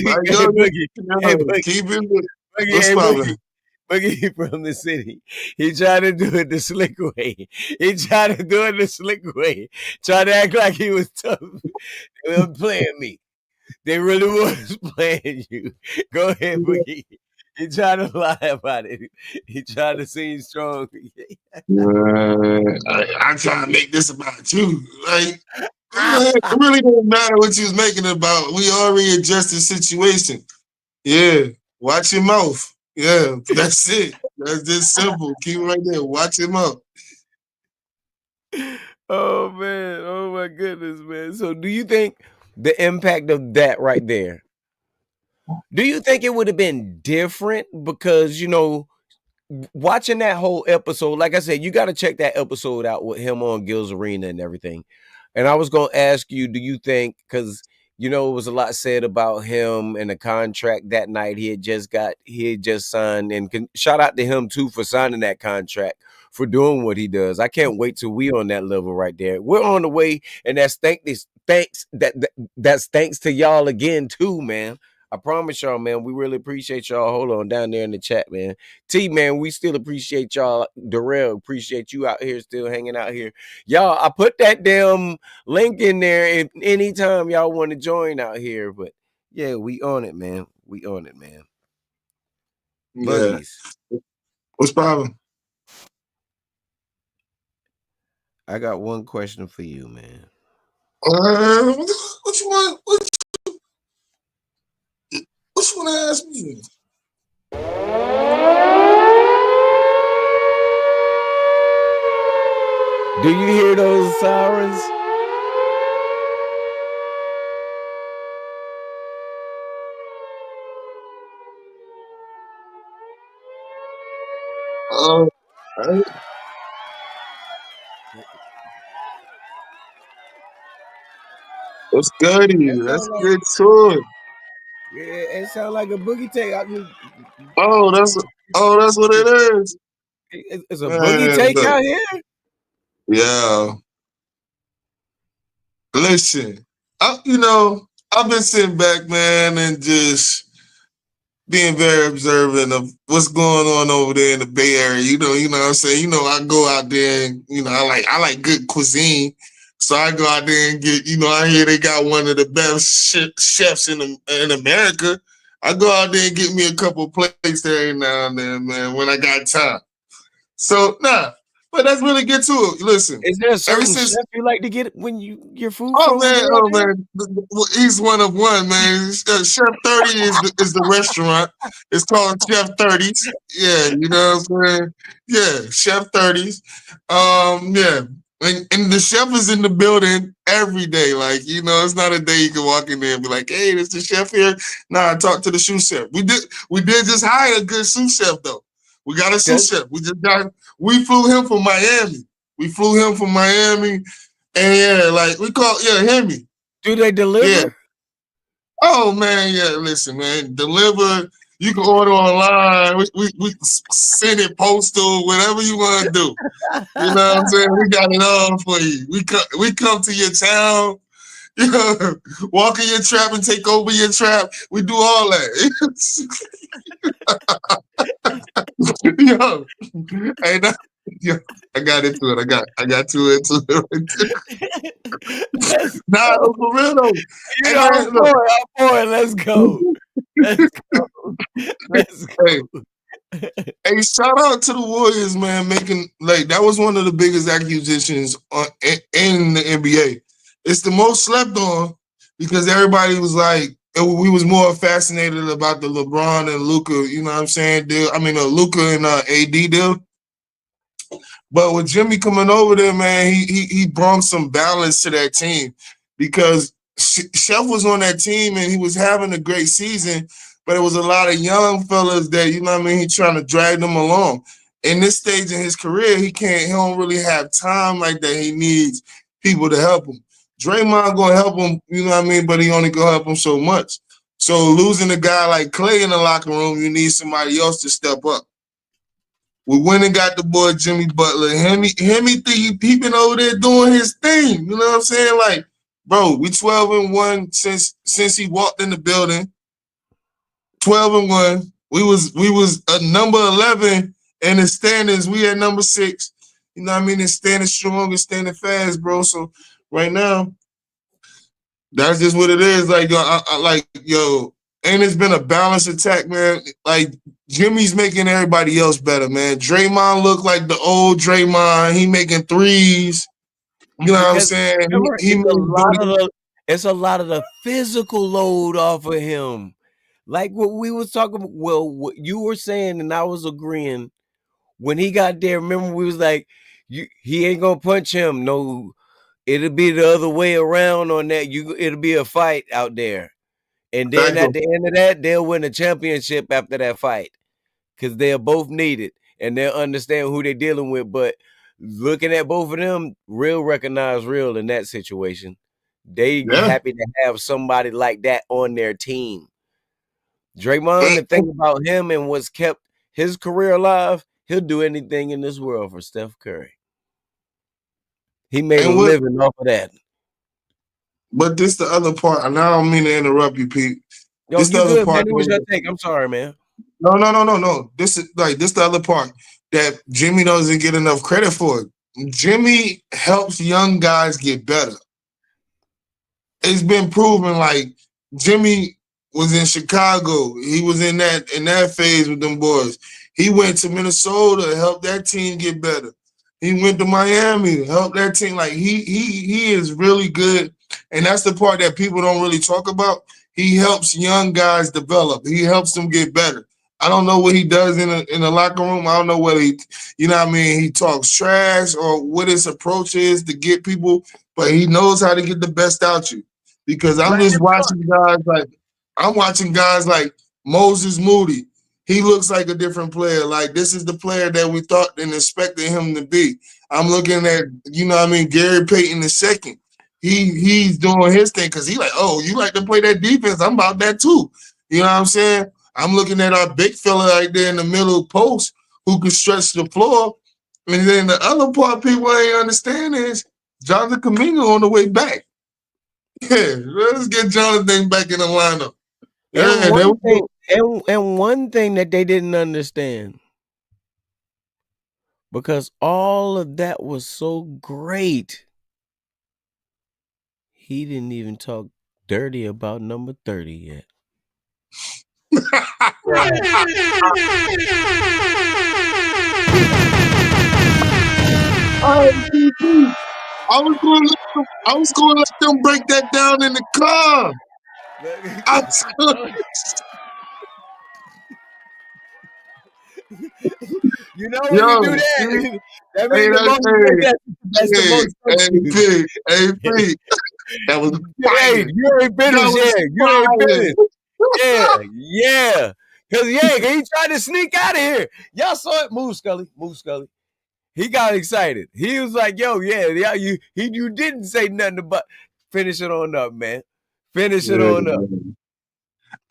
like hey, yo, Boogie, hey, Boogie, keep it. What's hey, Boogie. poppin'? Boogie from the city. He tried to do it the slick way. He tried to do it the slick way. Tried to act like he was tough. They were playing me. They really was playing you. Go ahead, Boogie. He tried to lie about it. He tried to seem strong. I'm trying to make this about you. Like, it really didn't matter what you was making it about. We already addressed the situation. Yeah, watch your mouth. Yeah, that's it. That's just simple. Keep it right there. Watch your mouth. Oh man, oh my goodness, man. So do you think the impact of that right there, do you think it would have been different? Because watching that whole episode, like I said, you got to check that episode out with him on Gil's Arena and everything. And I was going to ask you, do you think, because, it was a lot said about him and the contract that night he had just signed, and shout out to him too for signing that contract, for doing what he does. I can't wait till we on that level right there. We're on the way, and that's thanks to y'all again too, man. I promise y'all, man, we really appreciate y'all. Hold on down there in the chat, man. T, man, we still appreciate y'all. Darrell, appreciate you out here still hanging out here. Y'all, I put that damn link in there if anytime y'all want to join out here. But yeah, we on it, man. We on it, man. Yeah. Buggies, What's poppin'? I got one question for you, man. What you want? What you want to ask me? Do you hear those sirens? What's good? That Let's sound like get to it. it sound like a boogie take. Oh, that's what it is. It's a boogie Man, take look. out here. Yeah. Listen, I've been sitting back, man, and just being very observant of what's going on over there in the Bay Area. You know what I'm saying? I go out there and I like good cuisine. So I go out there and get, I hear they got one of the best chefs in America. I go out there and get me a couple plates every now and then, man, when I got time. So but let's really get to it. Listen, Is there a ever certain since chef you like to get when your food Oh from when man, you're out oh there? man, he's one of one, man. Chef 30 is the restaurant. It's called Chef 30s. Yeah, you know what I'm saying? Yeah, Chef 30s. Yeah. And the chef is in the building every day. Like, it's not a day you can walk in there and be like, hey, there's the chef here. Nah, I talked to the sous chef. We did just hire a good sous chef though. We got a sous chef. We flew him from Miami. We flew him from Miami. And yeah, like Hemi. Do they Yeah. deliver? Oh man, yeah. Listen, man, deliver. You can order online. We send it postal, whatever you want to do. You know what I'm saying? We got it all for you. We come to your town. Walk in your trap and take over your trap. We do all that. Yo, hey, yo, I got into it. I got too into it. Let's Nah, go. for real though. You Hey know, man, look. I'm for it. Let's go. Let's go. Let's Hey, go. hey, shout out to the Warriors, man. Making that was one of the biggest acquisitions in the NBA. It's the most slept on because everybody was like, we was more fascinated about the LeBron and Luka. You know what I'm saying? Deal. I mean, Luka and AD deal. But with Jimmy coming over there, man, he brought some balance to that team because Chef was on that team and he was having a great season, but it was a lot of young fellas that, you know what I mean, he trying to drag them along. In this stage in his career, he don't really have time like that. He needs people to help him. Draymond gonna help him, you know what I mean, but he only gonna help him so much. So losing a guy like Clay in the locker room, you need somebody else to step up. We went and got the boy Jimmy Butler. Hemi he been over there doing his thing. You know what I'm saying? Like, bro, we 12-1 since he walked in the building. 12-1. We was number 11 in the standings. We at number 6. You know what I mean? It's standing strong and standing fast, bro. So right now, that's just what it is. Like, and it's been a balanced attack, man. Like, Jimmy's making everybody else better, man. Draymond look like the old Draymond. He making threes. You know what I'm Because saying? remember, He made it's a lot of the physical load off of him. Like what we was talking about, well, what you were saying, and I was agreeing. When he got there, remember we was like, he ain't gonna punch him. No, it'll be the other way around on that. It'll be a fight out there. And then at the end of that, they'll win a championship after that fight. Because they're both needed and they'll understand who they're dealing with. But looking at both of them, real recognize real in that situation. They yeah. happy to have somebody like that on their team. Draymond, the thing about him and what's kept his career alive, he'll do anything in this world for Steph Curry. He made a living off of that. But this the other part, and I don't mean to interrupt you, Pete. Yo, This the you other good, man. part. It was your take. I'm sorry, man. No. This is this the other part that Jimmy doesn't get enough credit for. Jimmy helps young guys get better. It's been proven. Like, Jimmy was in Chicago. He was in that phase with them boys. He went to Minnesota to help that team get better. He went to Miami to help that team. Like, he is really good. And that's the part that people don't really talk about. He helps young guys develop. He helps them get better. I don't know what he does in the locker room. I don't know whether you know what I mean, he talks trash or what his approach is to get people, but he knows how to get the best out you. Because I'm watching guys like Moses Moody. he looks like a different player. Like, this is the player that we thought and expected him to be. I'm looking at, Gary Payton II. He's doing his thing because he like, oh, you like to play that defense? I'm about that too. You know what I'm saying? I'm looking at our big fella right there in the middle post who can stretch the floor. And then the other part people ain't understand is Jonathan Kuminga on the way back. Yeah, let's get Jonathan back in the lineup. And Yeah, there one we thing, go. and one thing that they didn't understand, because all of that was so great, he didn't even talk dirty about number 30 yet. I was going to let them break that down in the car. I was gonna, You know when you do yo, that, that hey, means the most. That's the hey, most. hey, Pete, that was Hey, fire. you ain't That finished was yet. You ain't fire. finished. Yeah. Cause he tried to sneak out of here. Y'all saw it. Move Scully. He got excited. He was like, "Yo, yeah, you didn't say nothing about finish it on up, man. Finish it Yeah, on up. man.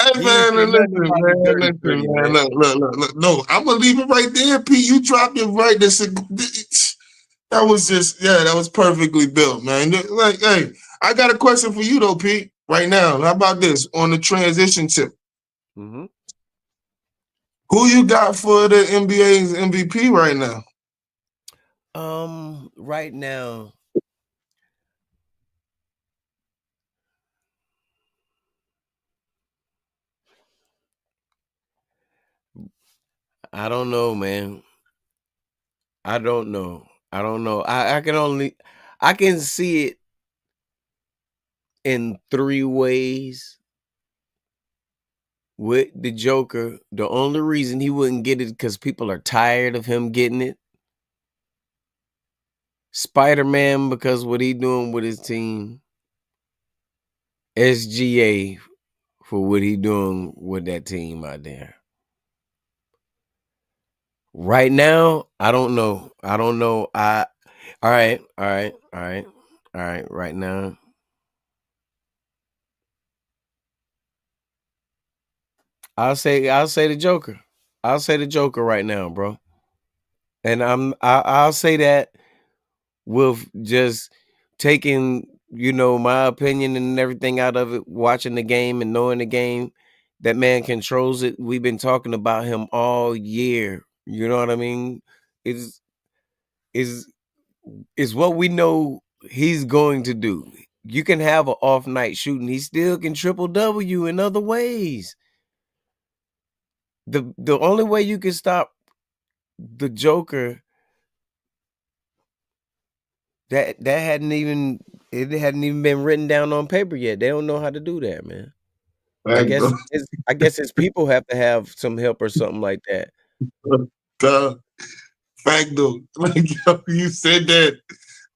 Hey He didn't man, say nothing listen, about the man, dirty listen, 30, man. man. Look. No, I'm gonna leave it right there, Pete. You dropped it right. That was just, that was perfectly built, man. Like, hey, I got a question for you though, Pete. Right now, how about this on the transition tip? Mm-hmm. Who you got for the NBA's MVP right now? Right now, I don't know, man. I don't know. I can see it in three ways with the Joker. The only reason he wouldn't get it because people are tired of him getting it. Spider-Man because what he doing with his team. SGA for what he doing with that team out there. Right now, I don't know. All right. Right now, I'll say the Joker. I'll say the Joker right now, bro. And I'll say that with just taking, my opinion and everything out of it, watching the game and knowing the game. That man controls it. We've been talking about him all year. You know what I mean? Is is is what we know he's going to do. You can have an off night shooting. He still can triple W in other ways. The only way you can stop the Joker that hadn't even been written down on paper yet. They don't know how to do that, man. I Fact guess though. I guess his people have to have some help or something like that. Duh. Fact though. Like, yo, you said that.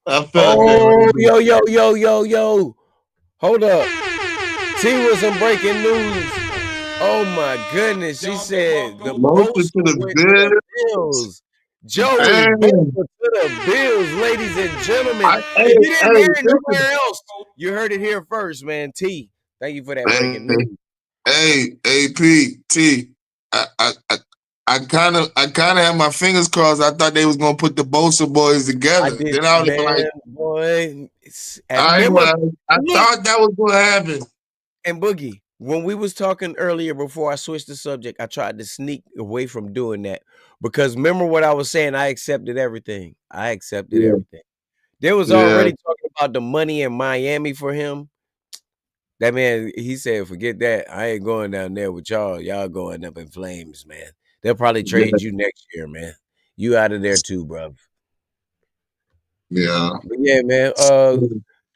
I felt that Oh, right there. yo. Hold up. T with some breaking news. Oh my goodness. She said the Closer to Bosa the went to the Bills. Bills. Joey Damn. Bosa to the Bills, ladies and gentlemen. Hey, If you didn't hear it listen. nowhere else, you heard it here first, man. T, thank you for that breaking Hey, news. AP, I I I I kind of had my fingers crossed. I thought they was gonna put the Bosa boys I together. did, Then I was like, man, boy. I Remember, look, thought that was gonna happen. and Boogie, when we was talking earlier before I switched the subject, I tried to sneak away from doing that because remember what I was saying. I accepted everything. Yeah, They was yeah, already talking about the money in Miami for him. That man, he said, "Forget that. I ain't going down there with y'all. Y'all going up in flames, man. They'll probably trade you next year, man. You out of there too, bro." yeah. But yeah, man.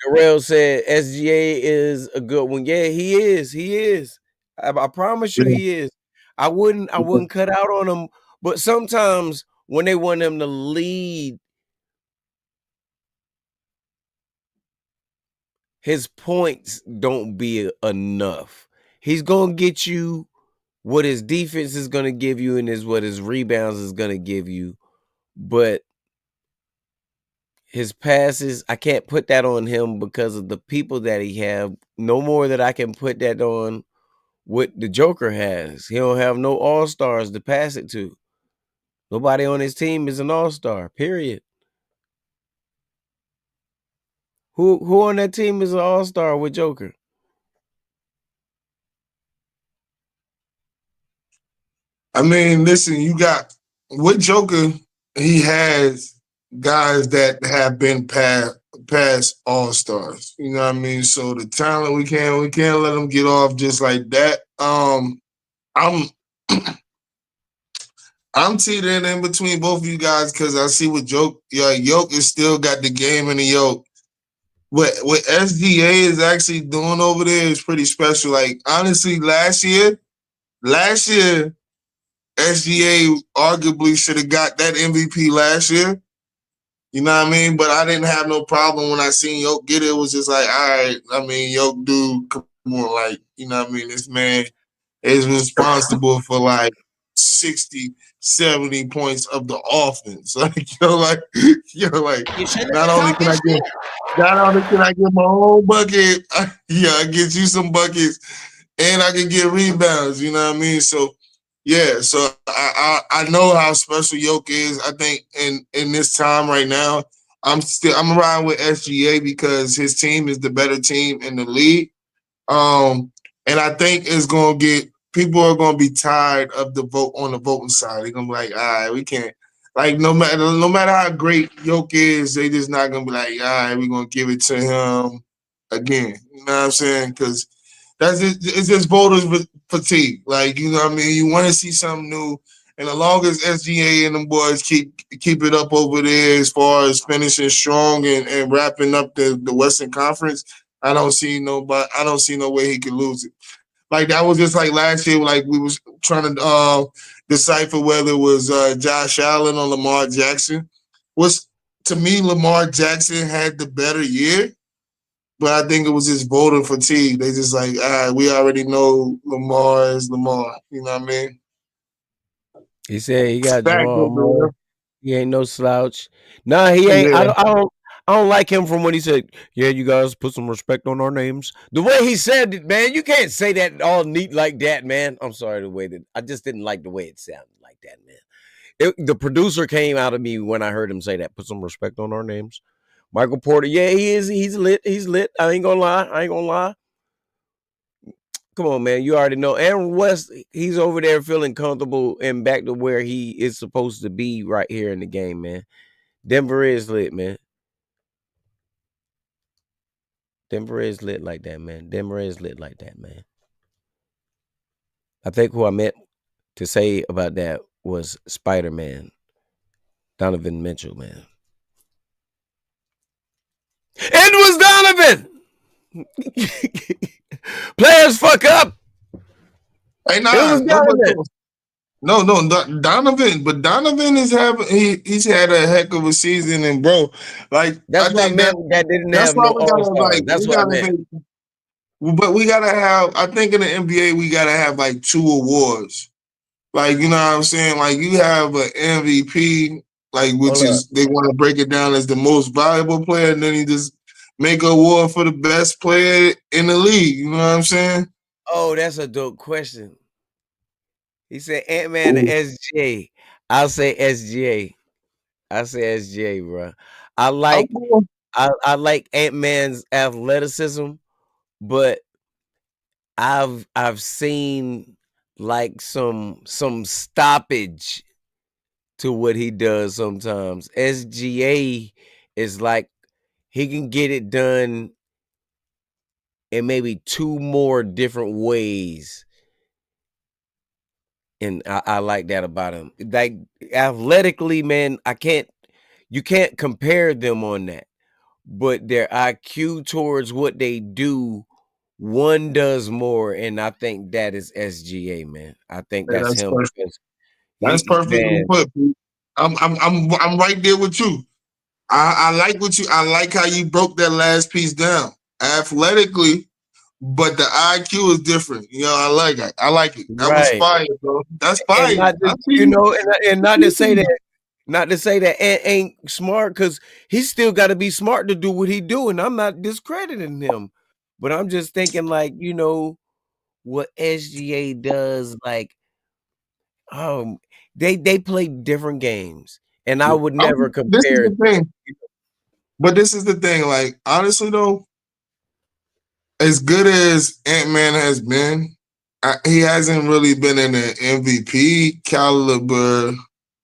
Darrell said SGA is a good one. Yeah, he is. He is. I promise you, Yeah. he is. I wouldn't cut out on him. But sometimes when they want him to lead, his points don't be enough. He's gonna get you what his defense is going to give you and is what his rebounds is going to give you. But his passes, I can't put that on him because of the people that he have. No more that I can put that on what the Joker has. He don't have no all-stars to pass it to. Nobody on his team is an all-star, period. Who on that team is an all-star with Joker? I mean, listen, you got with Joker, he has guys that have been past all stars. You know what I mean? So the talent we can't let them get off just like that. I'm I'm teetering in between both of you guys because I see what Yoke is still got the game in the Yoke. What SGA is actually doing over there is pretty special. Like honestly, last year SGA arguably should have got that MVP last year. You know what I mean? But I didn't have no problem when I seen Yoke get it. It was just like, all right, I mean, Yoke, dude, come on, like, you know what I mean? This man is responsible for like 60, 70 points of the offense. Like, You shouldn't not be only can talking I get shit. not only can I get my own bucket, I get you some buckets and I can get rebounds, you know what I mean? So yeah, so I know how special Yoke is. I think in this time right now, I'm riding with SGA because his team is the better team in the league. Um, and I think it's gonna get people are gonna be tired of the vote on the voting side. They're gonna be like, all right, we can't like no matter how great Yoke is, they just not gonna be like, all right, we're gonna give it to him again. You know what I'm saying? Because it's just voters fatigue. Like, you know what I mean? You want to see something new. And as long as SGA and them boys keep it up over there as far as finishing strong and wrapping up the Western Conference, I don't see no way he could lose it. Like that was just like last year, like we was trying to decipher whether it was Josh Allen or Lamar Jackson. Was to me, Lamar Jackson had the better year, but I think it was just voter fatigue. They just like, all right, we already know Lamar is Lamar. You know what I mean? He said he got Back Jamal though, Moore. He ain't no slouch. Nah, he ain't. yeah. I don't like him from when he said, "Yeah, you guys put some respect on our names." The way he said it, man, you can't say that all neat like that, man. I'm sorry the way that I just didn't like the way it sounded like that, man. The producer came out of me when I heard him say that. Put some respect on our names. Michael Porter, yeah, he is. He's lit. He's lit. I ain't gonna lie. I ain't gonna lie. Come on, man. You already know. Aaron West, he's over there feeling comfortable and back to where he is supposed to be right here in the game, man. Denver is lit, man. Denver is lit like that, man. Denver is lit like that, man. I think who I meant to say about that was Spider Man, Donovan Mitchell, man. It was Donovan! Players fuck up. Hey, It nah, was Donovan. Donovan, but Donovan he's had a heck of a season, and bro, like I That's what I think meant. That didn't that's have why no we all gotta stars. like That's we what I gotta meant. make, but we gotta have. I think in the NBA we gotta have like two awards. Like, you know what I'm saying? Like you have an MVP, like which Hold up. is they want to break it down as the most valuable player, and then you just make an award for the best player in the league. You know what I'm saying? Oh, that's a dope question. He said Ant Man and Ooh. SGA. I'll say SGA. I say SGA, bro. I I'm like cool. I like Ant Man's athleticism, but I've seen like some stoppage to what he does sometimes. SGA is like he can get it done in maybe two more different ways. And I like that about him. Like athletically, man, you can't compare them on that. But their IQ towards what they do, one does more, and I think that is SGA, man. I think Yeah, that's that's him perfect. because That's perfectly man, put. Pete. I'm right there with you. I like what you. I like how you broke that last piece down athletically. but the IQ is different. You know, I like it. I like it. That was Right. fire, bro. That's And fire. not I just, see you you. know, and not to say that Ant ain't smart, because he still got to be smart to do what he do, and I'm not discrediting him, but I'm just thinking, like, you know, what SGA does, like, um, they play different games, and I would never This is compare. the thing. But this is the thing. Like, honestly, though, as good as Ant-Man has been, he hasn't really been in an MVP caliber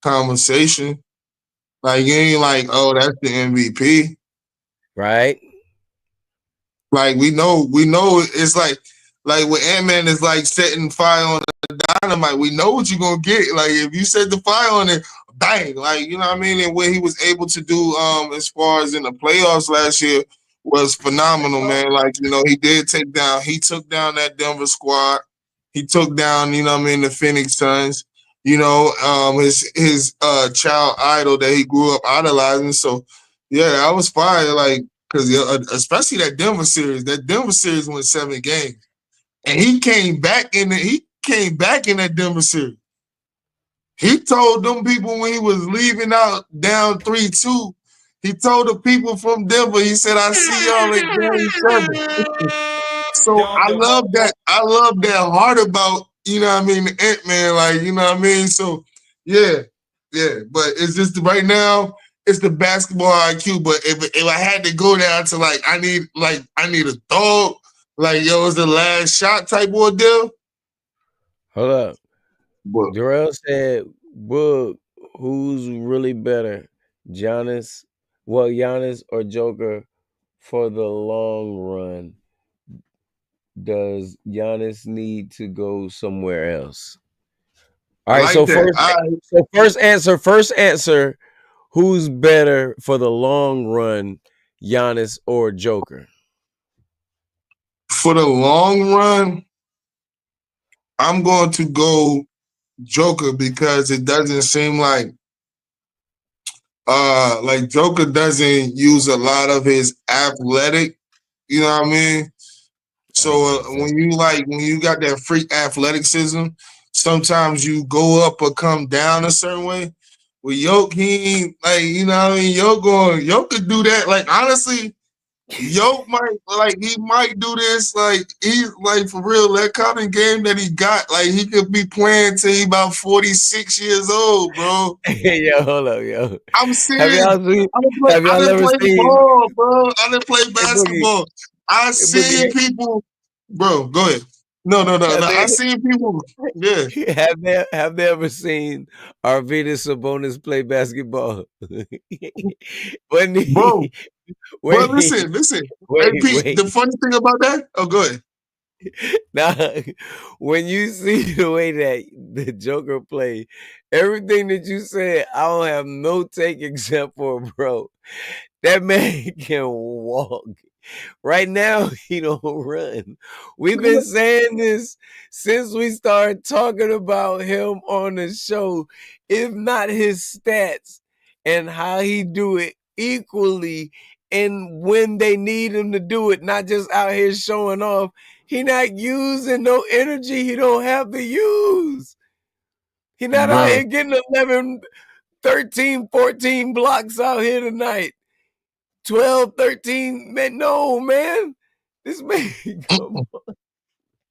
conversation. Like, you ain't like, oh, that's the MVP. Right? Like, we know it's like with Ant-Man is like setting fire on the dynamite. We know what you're gonna get. Like, if you set the fire on it, bang, like, you know what I mean? And what he was able to do as far as in the playoffs last year was phenomenal, man. Like, you know, he took down that Denver squad. He took down, you know what I mean, the Phoenix Suns, you know, his child idol that he grew up idolizing. So yeah, that was fire. Like, because especially that Denver series. That Denver series went 7 games. And he came back in that Denver series. He told them people when he was leaving out down 3-2, he told the people from Denver, he said, I see y'all at game 7. So I love that. I love that heart about, you know what I mean, the Ant-Man, like, you know what I mean? So yeah, yeah. But it's just right now, it's the basketball IQ. But if I had to go down to like I need a dog, like yo, it's the last shot type of deal. Hold up. But Jarrell said, "Book, who's really better, Giannis? Well, Giannis or Joker for the long run? Does Giannis need to go somewhere else?" All I right. like So that. first answer. Who's better for the long run, Giannis or Joker? For the long run, I'm going to go Joker because it doesn't seem like Joker doesn't use a lot of his athletic, you know what I mean? So when you got that freak athleticism, sometimes you go up or come down a certain way. With Yoke, he ain't like, you know what I mean? Yoke could do that. Like, honestly, Yoke he might do this. Like, he's like, for real, that kind of game that he got, like, he could be playing till he about 46 years old, bro. Yo, hold up, yo. I'm Have serious. y'all seen? Have I y'all didn't ever play seen? ball, bro. I didn't play Hey, Boogie, basketball. I hey, Boogie, seen people, bro. Go ahead. No. have I seen people. Yeah, have they ever seen Arvidas Sabonis play basketball? when bro. he when But he listen. Hey, Pete. wait The funny thing about that. Oh, go ahead. now, when you see the way that the Joker play, everything that you said, I don't have no take except for, bro, that man can walk. Right now, he don't run. We've been saying this since we started talking about him on the show. If not his stats and how he do it equally, and when they need him to do it, not just out here showing off, he not using no energy he don't have to use. He not out Bro, here getting 11, 13, 14 blocks out here tonight. 12, 13. Man, no, man. This man, come on.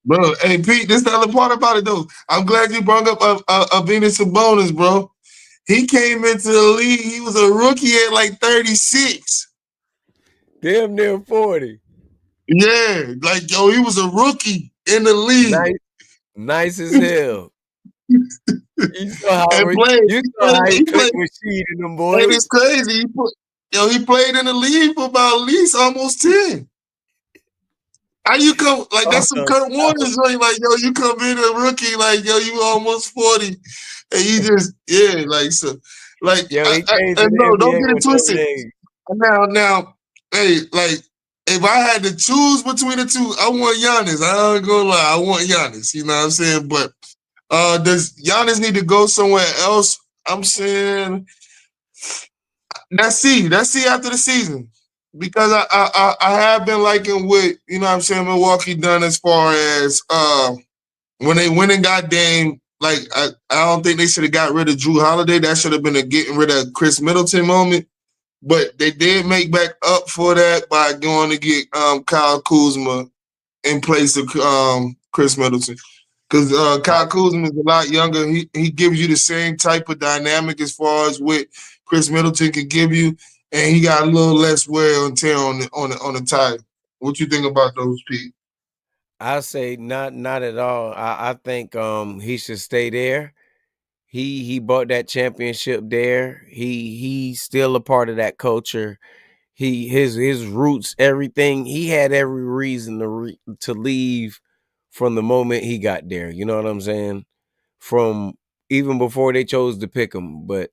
bro. Hey, Pete. This the other part about it though. I'm glad you brought up a Venus Sabonis, bro. He came into the league. He was a rookie at like 36. Damn near 40. Yeah, like yo, he was a rookie in the league. Nice, nice as hell. You saw how And played. you saw how he He cooked played. Rashid and them And it's boys. crazy. He played in the league for about at least almost 10. How you come like that's some Kurt Warner's joint? Like, yo, you come in a rookie, like, yo, you almost 40. And you just, yeah, like so like Yo, he came to and the no, don't NBA get it with no twisted. legs. Now, hey, like if I had to choose between the two, I want Giannis. I ain't gonna lie, I want Giannis. You know what I'm saying? But does Giannis need to go somewhere else? I'm saying let's see after the season. because I have been liking what, you know what I'm saying, Milwaukee done as far as when they went and got Dame. Like I don't think they should have got rid of Drew Holiday. That should have been a getting rid of Chris Middleton moment. But they did make back up for that by going to get Kyle Kuzma in place of Chris Middleton. Because Kyle Kuzma is a lot younger. He gives you the same type of dynamic as far as what Chris Middleton can give you, and he got a little less wear and tear on the tire. What you think about those, Pete? I say not at all. I think he should stay there. He bought that championship there. He's still a part of that culture. His roots, everything. He had every reason to leave from the moment he got there. You know what I'm saying? From even before they chose to pick him, but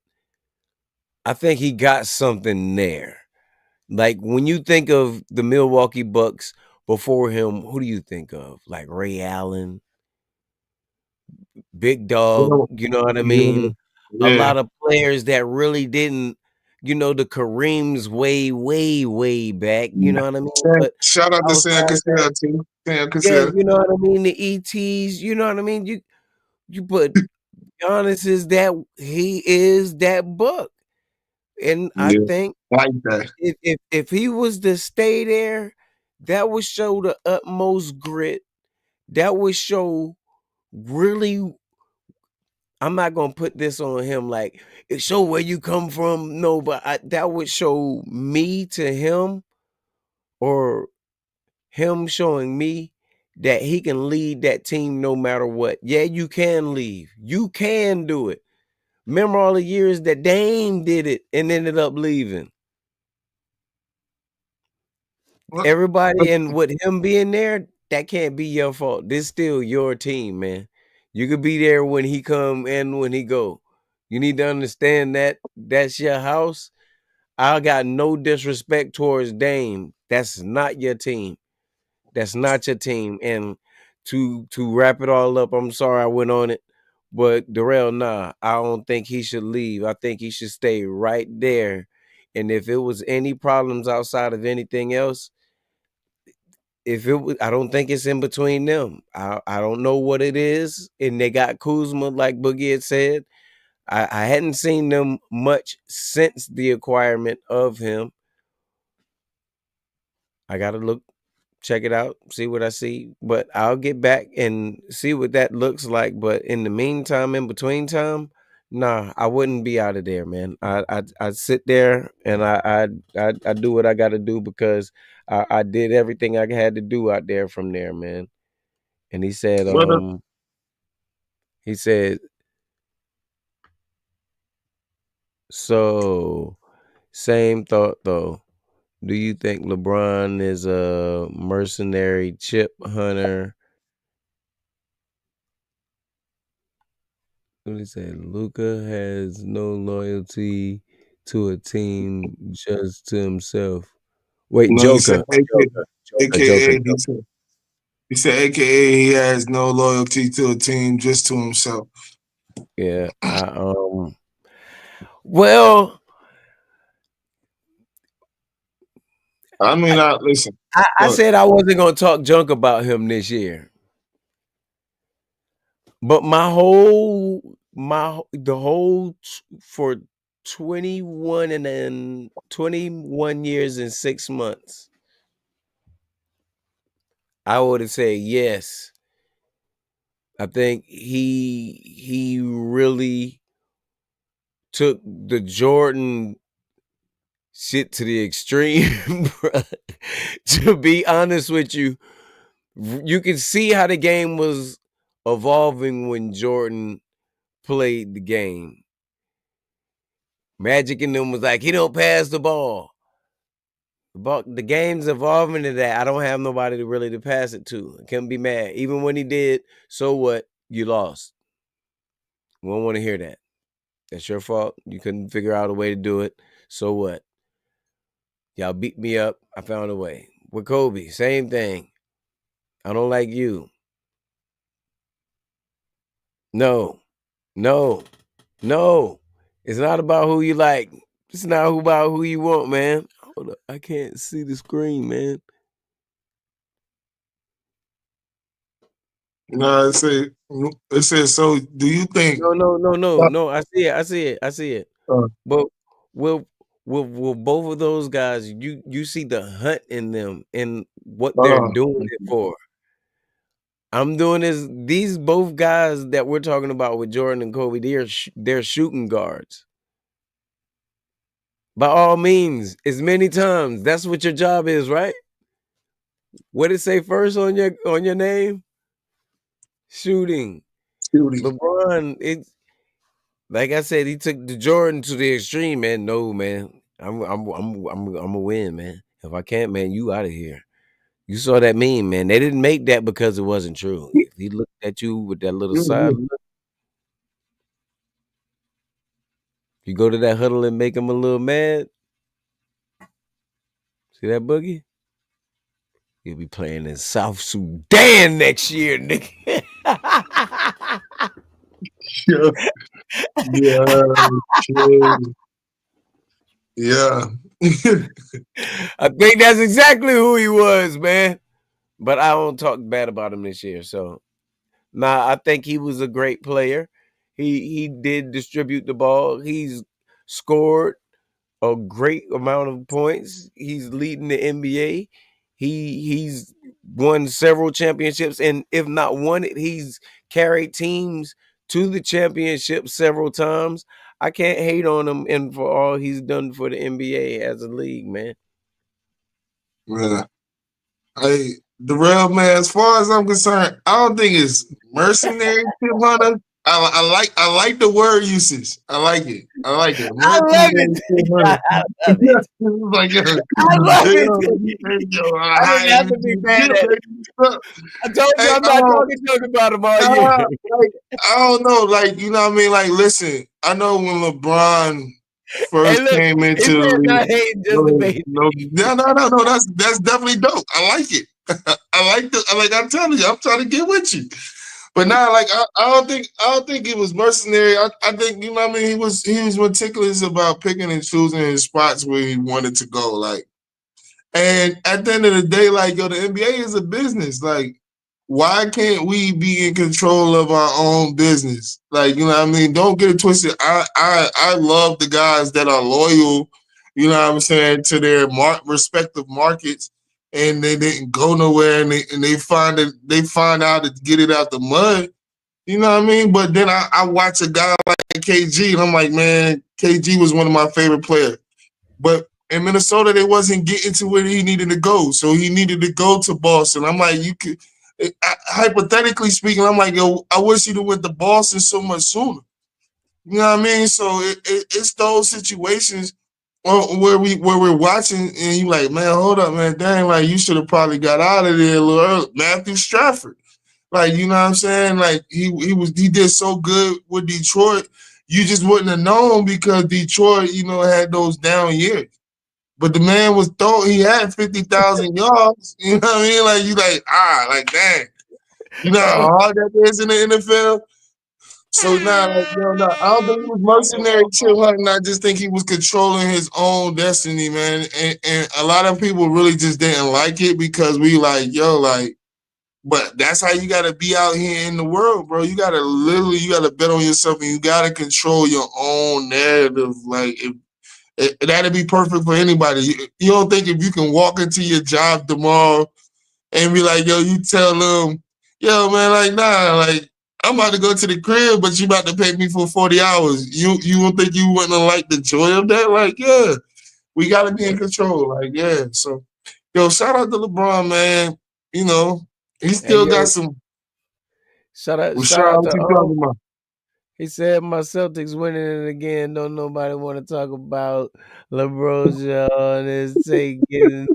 I think he got something there. Like when you think of the Milwaukee Bucks before him, who do you think of? Like Ray Allen, Big Dog, Yeah, you know what I yeah, mean? A yeah. lot of players that really didn't, the Kareems way back, you know what I mean? But Shout out to Sam outside of that, Cassell too. Sam yeah, Cassell. you know what I mean? The ETs, you know what I mean? You put Giannis he is that Buck. And I Yeah, think like that. if he was to stay there, that would show the utmost grit. That would show really. I'm not gonna put this on him like it show where you come from. No, but that would show me to him, or him showing me that he can lead that team no matter what. Yeah, you can leave. You can do it. Remember all the years that Dame did it and ended up leaving. What? Everybody, and with him being there, that can't be your fault. This still your team, man. You could be there when he come and when he go. You need to understand that that's your house. I got no disrespect towards Dame. That's not your team. That's not your team. And to wrap it all up, I'm sorry I went on it, but Darrell, nah, I don't think he should leave. I think he should stay right there. And if it was any problems outside of anything else, if it was, I don't think it's in between them. I don't know what it is. And they got Kuzma, like Boogie had said. I hadn't seen them much since the acquirement of him. I gotta check it out, see what I see. But I'll get back and see what that looks like. But in the meantime, in between time, nah, I wouldn't be out of there, man. I sit there and I do what I gotta do because I did everything I had to do out there from there, man. And What? he said, so same thought though. Do you think LeBron is a mercenary chip hunter? What did he say? Luca has no loyalty to a team, just to himself. Wait, No, he said Joker, AKA. Joker. He said AKA he has no loyalty to a team, just to himself. Yeah. Well, I mean, I listen. I Look, said I wasn't gonna talk junk about him this year. But the whole for 21 and then 21 years and 6 months, I would have said yes. I think he really took the Jordan shit to the extreme, bruh. To be honest with you, you can see how the game was evolving when Jordan played the game. Magic and them was like, he don't pass the ball. But the game's evolving to that. I don't have nobody to really to pass it to. I can't be mad. Even when he did, so what? You lost. We don't want to hear that. That's your fault. You couldn't figure out a way to do it. So what? Y'all beat me up. I found a way. With Kobe, same thing. I don't like you. No, no, no. It's not about who you like. It's not about who you want, man. Hold up. I can't see the screen, man. No, it says. So, do you think? No. I see it. Uh, But with with both of those guys, you see the hunt in them and what they're uh, doing it for. I'm doing this. These both guys that we're talking about with Jordan and Kobe, they're shooting guards. By all means, as many times. That's what your job is, right? What it say first on your name? Shooting. Shooting. LeBron, it like I said, he took the Jordan to the extreme, man. No, man. I'm a win, man. If I can't, man, you out of here. You saw that meme, man. They didn't make that because it wasn't true. If he looked at you with that little side Mhm. look, you go to that huddle and make him a little mad. See that boogie? He'll be playing in South Sudan next year, nigga. Yeah, yeah, true. Yeah. I think that's exactly who he was, man. But I don't talk bad about him this year. So nah, I think he was a great player. He did distribute the ball. He's scored a great amount of points. He's leading the NBA. He's won several championships, and if not won it, he's carried teams to the championship several times. I can't hate on him and for all he's done for the NBA as a league, man. Yeah. The real man, as far as I'm concerned, I don't think it's mercenary tip hunter. I like the word usage. I like it. I like it. I love Mercenary tip it. hunter. I love it. Like I love it. I didn't have to be mad at it. I told you Hey, I'm not talking junk about him all year. like, I don't know, like you know what I mean. Like, listen, I know when LeBron Hey, first look, came he into the said league. not hating, just No, debating. no. That's definitely dope. I like it. I like the like. I'm telling you, I'm trying to get with you. But now, like, I don't think it was mercenary. I think you know what I mean. He was meticulous about picking and choosing his spots where he wanted to go. Like, and at the end of the day, like, yo, the NBA is a business. Like, why can't we be in control of our own business? Like, you know what I mean? Don't get it twisted. I love the guys that are loyal, you know what I'm saying, to their respective markets and they didn't go nowhere and they find out to get it out the mud. You know what I mean? But then I watch a guy like KG and I'm like, man, KG was one of my favorite players. But in Minnesota, they wasn't getting to where he needed to go. So he needed to go to Boston. I'm like, you could hypothetically speaking, I'm like, yo, I wish you'd have went to Boston so much sooner. You know what I mean? So it's those situations where we're watching and you like, man, hold up, man, dang, like you should have probably got out of there a little early. Matthew Stafford, like you know what I'm saying? Like he did so good with Detroit, you just wouldn't have known because Detroit, you know, had those down years. But the man was throwing, he had 50,000 yards. You know what I mean? Like, you like, like, dang. You know Oh, how hard that is in the NFL? So now, like, I don't think he was mercenary chill hunting. I just think he was controlling his own destiny, man. And a lot of people really just didn't like it because we like, yo, like, but that's how you gotta be out here in the world, bro. You gotta bet on yourself and you gotta control your own narrative. Like that'd be perfect for anybody. You don't think if you can walk into your job tomorrow and be like, yo, you tell them, yo, man, like, nah, like, I'm about to go to the crib, but you about to pay me for 40 hours. You don't think you wouldn't like the joy of that? Like, yeah, we gotta be in control. Like, yeah. So, yo, shout out to LeBron, man. You know, he hey still got yo, some. Well, shout out what to you talking about? he said my Celtics winning it again. Don't nobody want to talk about LeBron James and say getting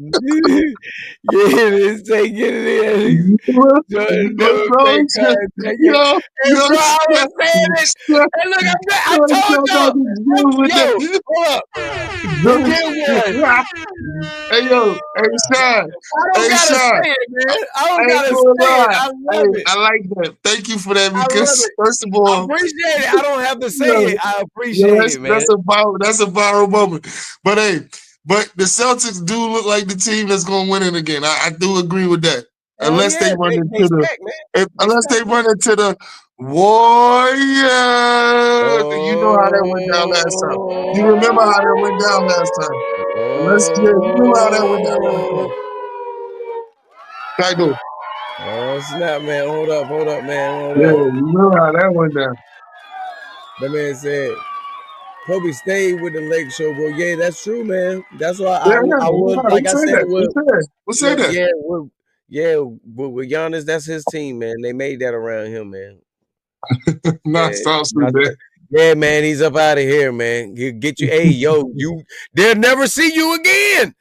getting in. Jordan never played contact. Hey, bro, I was saying it. Hey, look, I told y'all. Yo, hold up. He did one. Hey yo, hey Sean, I don't hey gotta Sean, say it, man. I I don't ain't gotta gonna say it. lie. I Hey, love it. I like that. Thank you for that I love because it. first of I all, appreciate it. I don't have to say yo, it. I yo, appreciate it, man. that's a viral moment. But hey, But the Celtics do look like the team that's going to win it again. I do agree with that. Hell Unless yeah, they run into they stack, man. unless they run into the Warriors. You know how that went down last time. You remember how that went down last time. You remember how that went down last time. Kaido. Oh snap, man! Hold up, man! Hold Yeah, up. you remember how that went down. That man said Kobe stayed with the Lake Show, bro. Yeah, that's true, man. That's why Yeah, I would, who like I said said, that? Who said that? with Giannis, that's his team, man. They made that around him, man. Nah, stop sleep, man. Yeah, man, he's up out of here, man. He'll get you. Hey, yo, they'll never see you again.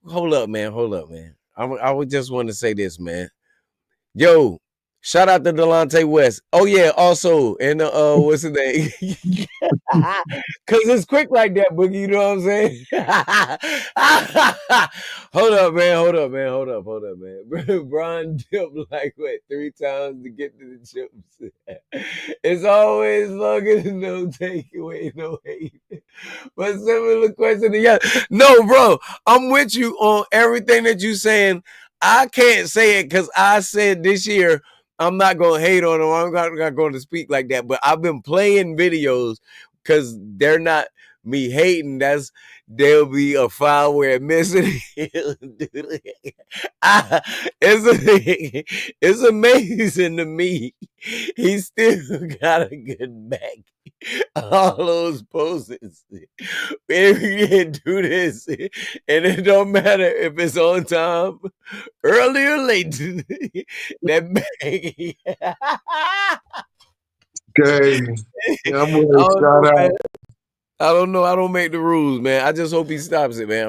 Hold up, man. I would just want to say this, man. Yo, shout out to Delonte West. Oh yeah, also, and what's his name? Cause it's quick like that, Boogie. You know what I'm saying? Hold up, man. Brian dipped like what 3 times to get to the chips. It's always longer than no takeaway, no hate. But similar question to yeah. No, bro, I'm with you on everything that you saying. I can't say it because I said this year I'm not gonna hate on them. I'm not going to speak like that. But I've been playing videos because they're not me hating. There'll be a file where it's missing. It's amazing to me. He still got a good back. All those poses. If you didn't do this, and it don't matter if it's on time, early or late. That bag. Okay. Yeah, I'm going to shout out. I don't know. I don't make the rules, man. I just hope he stops it, man.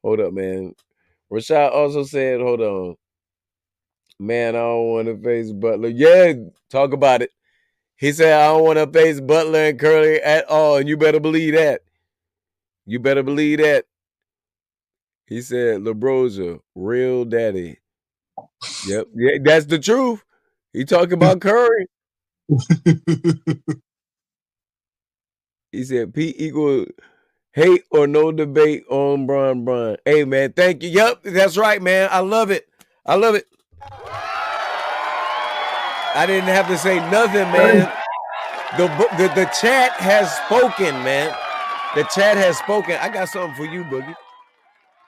Hold up, man. Rashad also said, hold on. Man, I don't want to face Butler. Yeah, talk about it. He said, I don't want to face Butler and Curry at all. And you better believe that. He said, LeBroja, real daddy. Yep. Yeah, that's the truth. He talking about Curry. He said, P equal hate or no debate on Bron. Hey, man, thank you. Yep, that's right, man. I love it. I didn't have to say nothing, man. The chat has spoken, man. The chat has spoken. I got something for you, Boogie.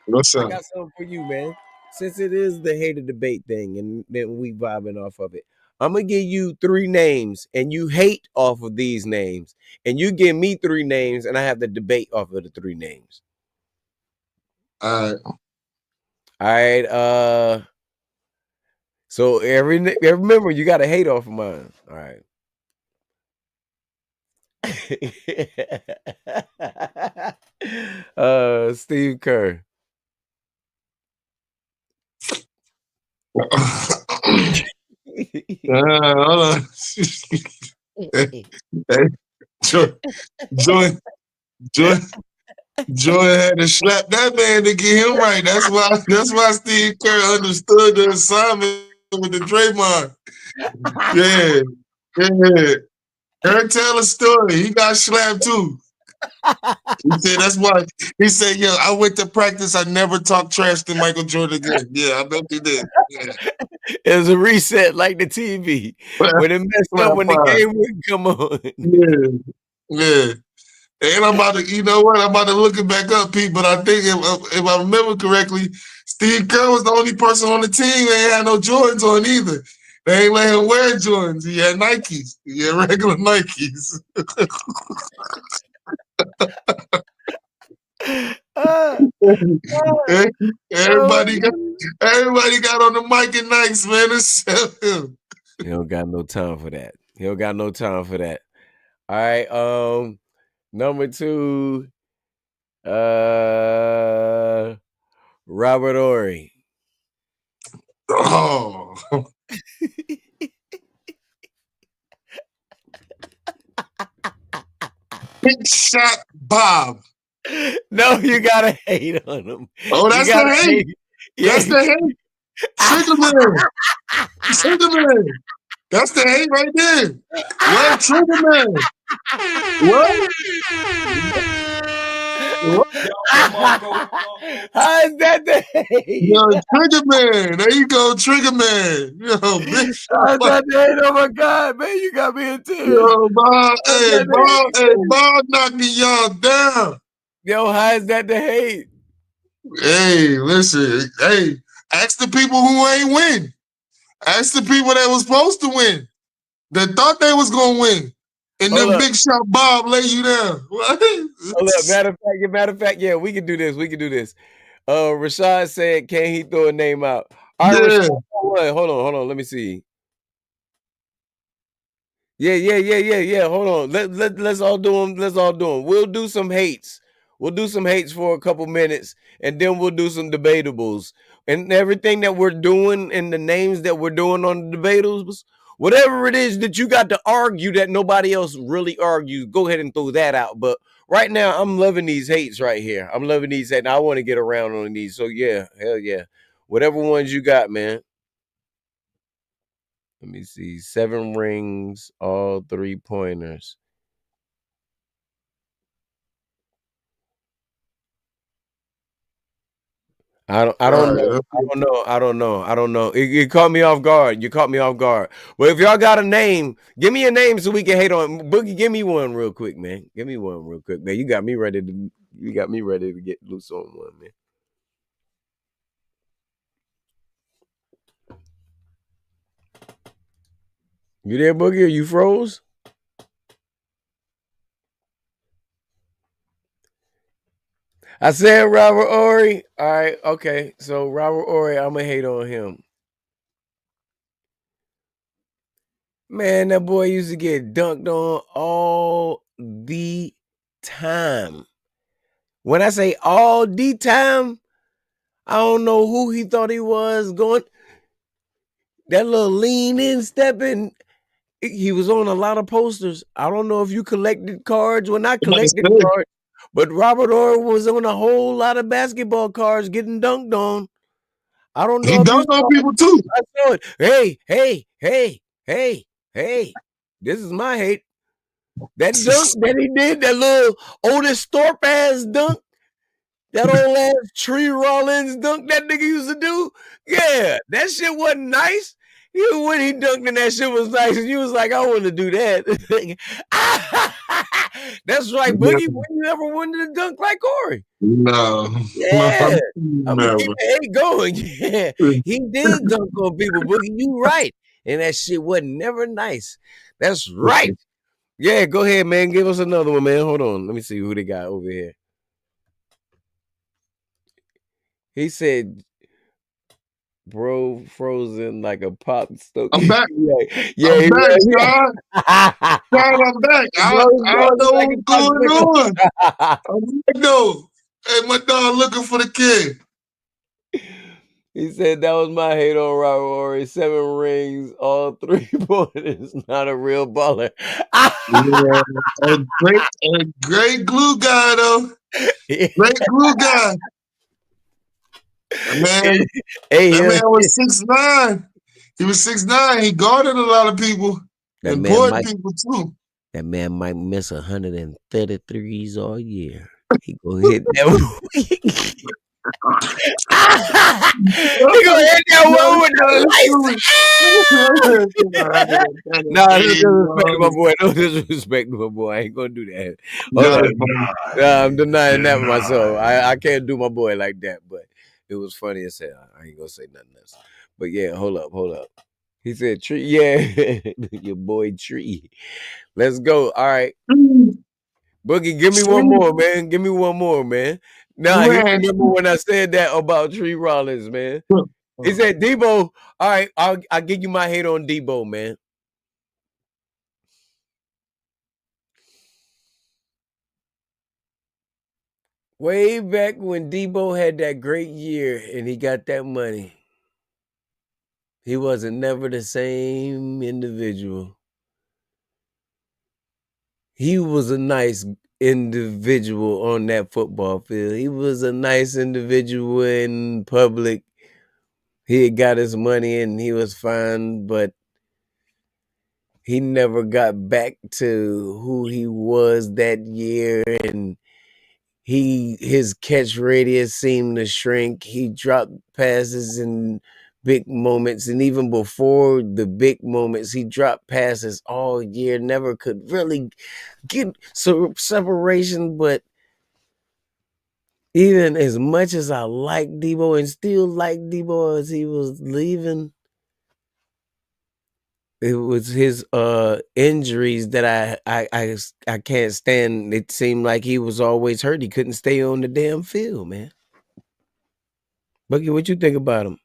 What's up? I got something for you, man. Since it is the hater debate thing and then we vibing off of it, I'm going to give you 3 names and you hate off of these names. And you give me 3 names and I have the debate off of the 3 names. All right. So every member, you got to hate off of mine. All right. Steve Kerr. Hold on. Jordan had to slap that man to get him right. That's why Steve Kerr understood the assignment with the Draymond. Yeah. Kerr tell a story. He got slapped too. He said that's why. He said, "Yo, I went to practice. I never talked trash to Michael Jordan again." Yeah, I bet he did. Yeah. It was a reset like the TV when it messed up when the game wouldn't come on. Yeah. And I'm about to, you know what? I'm about to look it back up, Pete. But I think if I remember correctly, Steve Kerr was the only person on the team that ain't had no Jordans on either. They ain't let him wear Jordans. He had Nikes. He had regular Nikes. Everybody got on the mic and Nikes, man. Except him. He don't got no time for that. All right. Number 2, Robert Horry. Oh. Big shot Bob. No, you gotta hate on him. Oh, that's the hate. That's the hate. Trigger man. That's the hate right there. What? Trigger man. What? How is that the hate? Yo, Trigger Man. There you go, Trigger Man. Yo, big shot. How's that the hate? Oh my God, man, you got me in tears. Yo, Bob, How's hey, that the Bob, hate? hey, Bob knocking y'all down. Yo, how is that the hate? Hey, listen, hey, ask the people who ain't win. Ask the people that was supposed to win, that thought they was gonna win. And Hold then up. Big Shot Bob lay you down. What? Hold up. Matter of fact, yeah, we can do this. We can do this. Rashad said, can he throw a name out? All right, Yeah. Rashad, hold on. Let me see. Yeah. Hold on. Let's all do them. Let's all do them. We'll do some hates. We'll do some hates for a couple minutes, and then we'll do some debatables. And everything that we're doing and the names that we're doing on the debatables, whatever it is that you got to argue that nobody else really argues, go ahead and throw that out. But right now, I'm loving these hates right here. I'm loving these hates. I want to get around on these. So yeah, hell yeah. Whatever ones you got, man. Let me see. 7 rings, all 3-pointers. I don't know. I don't know. It caught me off guard. You caught me off guard. But if y'all got a name, give me a name so we can hate on Boogie. Give me one real quick, man. Give me one real quick, man. You got me ready to get loose on one, man. You there, Boogie? Or you froze? I said Robert Ory. All right, okay. So Robert Ory, I'm gonna hate on him. Man, that boy used to get dunked on all the time. When I say all the time, I don't know who he thought he was going. That little lean in stepping. He was on a lot of posters. I don't know if you collected cards. Well, not collected cards, but Robert Orr was on a whole lot of basketball cards getting dunked on. I don't He know if you dunked on saw people too. I saw it. Hey. This is my hate. That dunk that he did, that little Otis Thorpe ass dunk, that old ass Tree Rollins dunk that nigga used to do. Yeah, that shit wasn't nice. When he dunked and that shit was nice, and you was like, I want to do that. That's right, Yeah. Boogie. When you ever wanted to dunk like Corey? No, Yeah. I'm gonna keep never. the hate going. Yeah, he did dunk on people, Boogie. You right. And that shit wasn't never nice. That's right. Yeah, go ahead, man. Give us another one, man. Hold on. Let me see who they got over here. He said, bro, frozen like a pop stuck. I'm back. Yeah, I'm back, Sean. yeah. Sean, I'm back. I don't know what's going on. I'm back though. Hey, my dog looking for the kid. He said that was my hate on Robert Ory. 7 rings, all 3-pointers. Not a real baller. Yeah, a great glue guy though. Great glue guy. Man, Hey, that man was 6'9". He was 6'9". He guarded a lot of people. Important people too. That man might miss 133s all year. He gonna hit that. He gonna hit that one with the lights. Nah, no disrespect to my boy. No disrespect to my boy. I ain't gonna do that. Hold on. Nah, I'm denying that myself. I can't do my boy like that, but it was funny as hell. I ain't gonna say nothing else. But yeah, hold up. He said Tree. Yeah, your boy Tree. Let's go. All right. Boogie, give me one more, man. Give me one more, man. Nah, he remember when I said that about Tree Rollins, man. He said Debo. All right, I'll give you my hate on Debo, man. Way back when Debo had that great year and he got that money, he wasn't never the same individual. He was a nice individual on that football field. He was a nice individual in public. He had got his money and he was fine, but he never got back to who he was that year. And his catch radius seemed to shrink. He dropped passes in big moments, and even before the big moments, he dropped passes all year. Never could really get separation, but even as much as I like Debo and still like Debo as he was leaving, it was his injuries that I can't stand. It seemed like he was always hurt. He couldn't stay on the damn field, man. Bucky, what you think about him?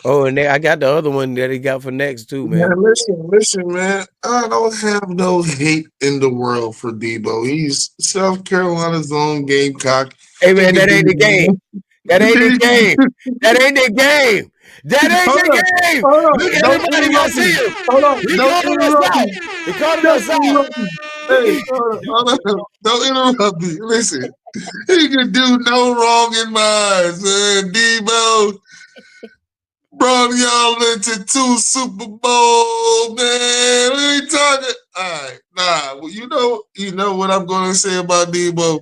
Oh, and I got the other one that he got for next too, man. Man, listen, man. I don't have no hate in the world for Debo. He's South Carolina's own Gamecock. Hey, man, that ain't the game. That ain't the game. That ain't the game. That ain't the game. Look at everybody gonna see him. Hold on. He Don't called us interrupt out. me. He called Don't us out. interrupt me. Hey, hold on. Don't interrupt me. Listen, he can do no wrong in my eyes, man. Debo brought y'all into 2 Super Bowl, man. We ain't talking. All right, nah. Well, you know what I'm gonna say about Debo.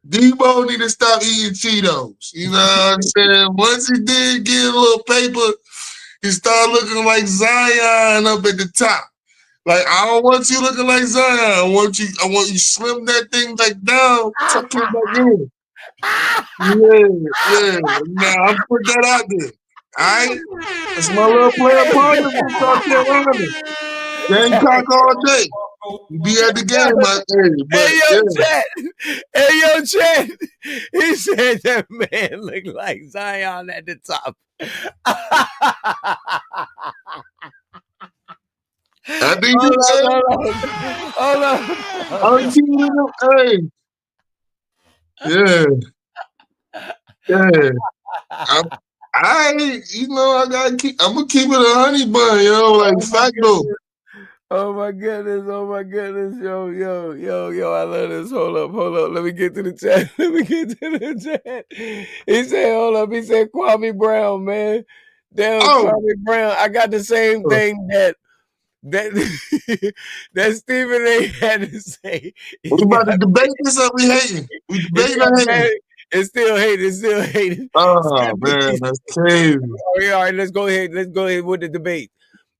Debo need to stop eating Cheetos. You know what I'm saying? Once he did get a little paper, he started looking like Zion up at the top. Like, I don't want you looking like Zion. I want you slim that thing back down, tuck it back in. Yeah. Now I'm put that out there. All right? That's my little player partner from South Carolina. Gamecock all day. You be at the game, my hey, but Hey, yo, Chad. He said that man looked like Zion at the top. I think Hold on. I'm keeping it. Hey. Yeah. I'm gonna keep it a honey bun, like Facto. Oh my goodness. Yo, I love this. Hold up. Let me get to the chat. He said, hold up. He said Kwame Brown, man. Damn, Kwame Brown. I got the same thing that that Stephen A had to say. We about to debate this or we hating? We debating or hating? It's still hating. Oh man, that's crazy. All right, let's go ahead with the debate.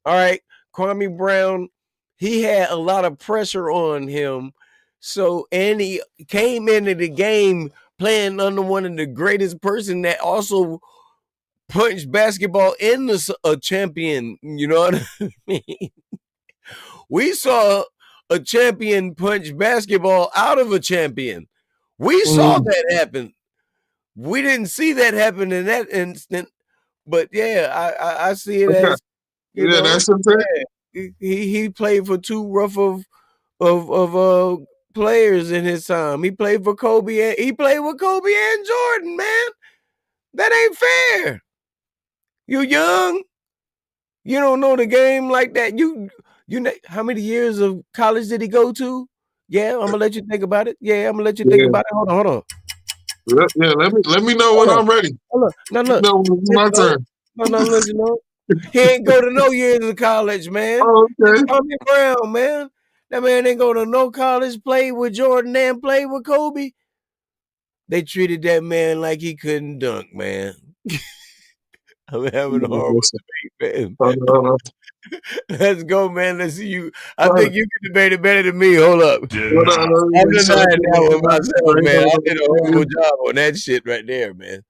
All right, Kwame Brown, he had a lot of pressure on him. So, and he came into the game playing under one of the greatest person that also punched basketball in a champion. You know what I mean? We saw a champion punch basketball out of a champion. We saw that happen. We didn't see that happen in that instant, but yeah, I see it as that's something. He played for 2 rough of players in his time. He played for Kobe and he played with Kobe and Jordan, man. That ain't fair. You young. You don't know the game like that. You know how many years of college did he go to? Yeah, I'm gonna let you think about it. Think about it. Hold on. Yeah, let me know when I'm ready. Look. No, it's my turn. No. He ain't go to no years of college, man. Oh, okay. Tommy Brown, man. That man ain't go to no college, played with Jordan and played with Kobe. They treated that man like he couldn't dunk, man. I'm having a horrible debate, man. Let's go, man. Let's see you. I think you can debate it better than me. Hold up. I'm denying that one myself, man. I did a horrible job on that shit right there, man.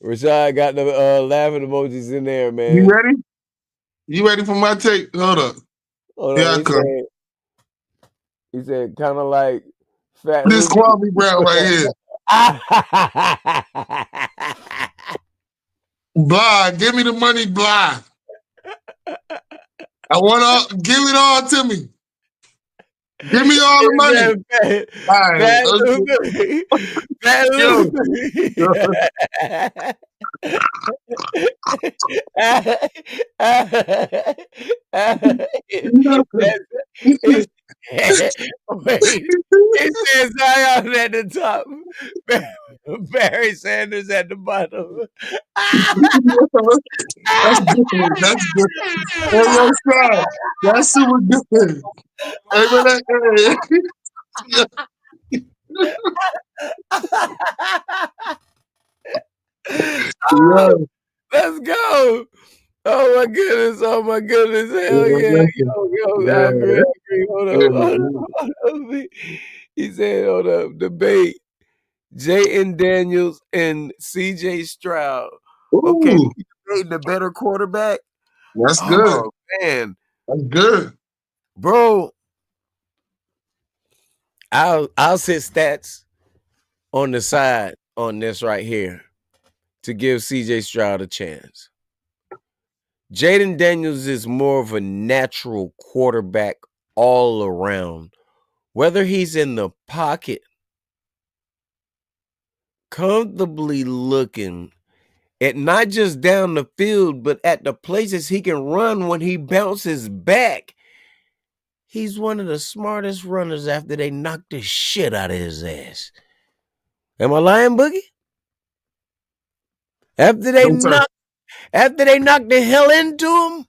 Rashad got the laughing emojis in there, man. You ready? You ready for my take? Hold up. Here I come. He said, kind of like fat. This Kwame Brown right here. Blah, give me the money, blah. I want all, give it all to me. Give me all the money. It says Zion at the top, Barry Sanders at the bottom. That's good. That's good. Hey, yo, son, that's super good. Hey, Yeah, Oh, let's go. Oh my goodness. Oh my goodness. Hell yeah. I agree. yeah, I agree. Hold up. Hold yeah. up. Hold up. He said, hold up. Debate. Jayden Daniels and CJ Stroud. Okay, Ooh, we debating the better quarterback. that's good. Oh man. That's good. Bro, I'll sit stats on the side on this right here to give CJ Stroud a chance. Jaden Daniels is more of a natural quarterback all around. Whether he's in the pocket, comfortably looking at not just down the field, but at the places he can run when he bounces back. He's one of the smartest runners after they knock the shit out of his ass. Am I lying, Boogie? After they No, sir. knock After they knocked the hell into him,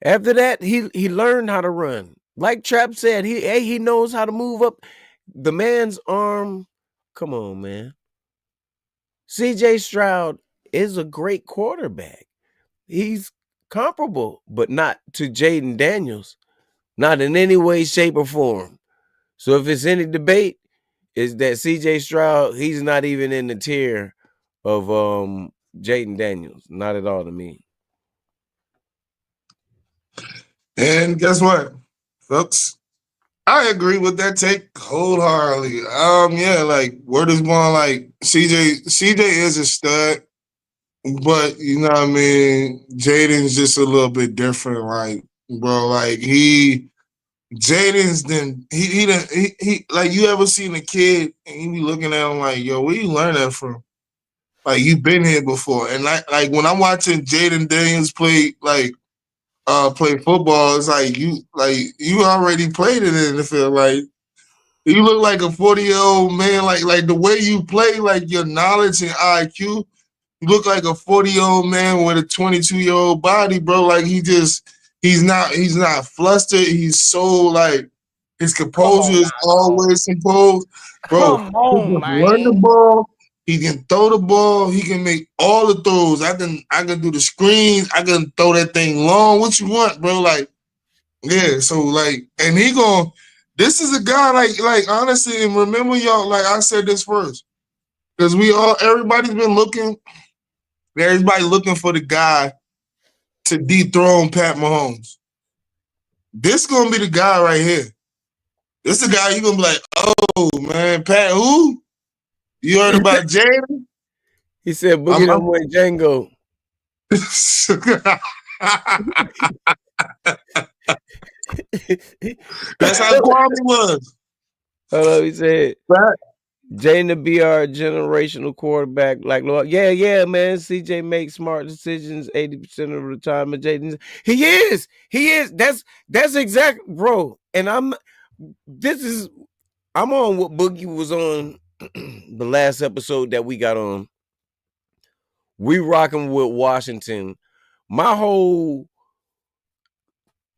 after that, he learned how to run. Like Trap said, he knows how to move up the man's arm. Come on, man. CJ Stroud is a great quarterback. He's comparable, but not to Jaden Daniels. Not in any way, shape, or form. So if it's any debate, is that CJ Stroud, he's not even in the tier of Jaden Daniels. Not at all to me. And guess what, folks? I agree with that take wholeheartedly. Yeah, like word is born. Like CJ is a stud, but you know what I mean. Jaden's just a little bit different, like bro. Like Jaden's then he like you ever seen a kid and you be looking at him like, yo, where you learn that from? Like you've been here before, and like when I'm watching Jaden Daniels play football, it's like you already played it in the field. Like you look like a 40-year-old man. Like the way you play, like your knowledge and IQ, you look like a 40-year-old man with a 22-year-old body, bro. Like he's not flustered. He's so like his Come composure on is now, dog. always composed, bro. Come He on, can run the man. ball. He can throw the ball. He can make all the throws. I can do the screens. I can throw that thing long. What you want, bro? Like yeah. So like, and he going. This is a guy like honestly, and remember y'all. Like I said this first because everybody's been looking. Everybody looking for the guy to dethrone Pat Mahomes. This gonna be the guy right here. This the guy you gonna be like, oh man, Pat, who? You heard about Jaden? He said Boogie I'm, done went Django. That's how Kwame was. Hold up, he said Pat. Jaden to be our generational quarterback. Like Lord, yeah, man. CJ makes smart decisions 80% of the time. And Jaden, he is. That's exact, bro. And I'm on what Boogie was on the last episode that we got on. We rocking with Washington. My whole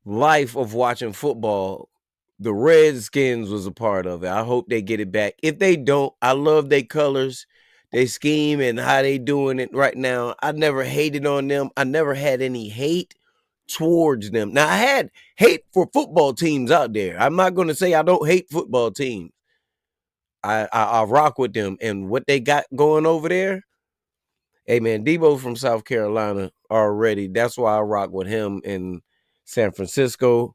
life of watching football, the Redskins was a part of it. I hope they get it back. If they don't, I love their colors, they scheme, and how they doing it right now. I never hated on them. I never had any hate towards them. Now I had hate for football teams out there. I'm not going to say I don't hate football teams. I rock with them and what they got going over there. Hey man, Debo from South Carolina already. That's why I rock with him in San Francisco.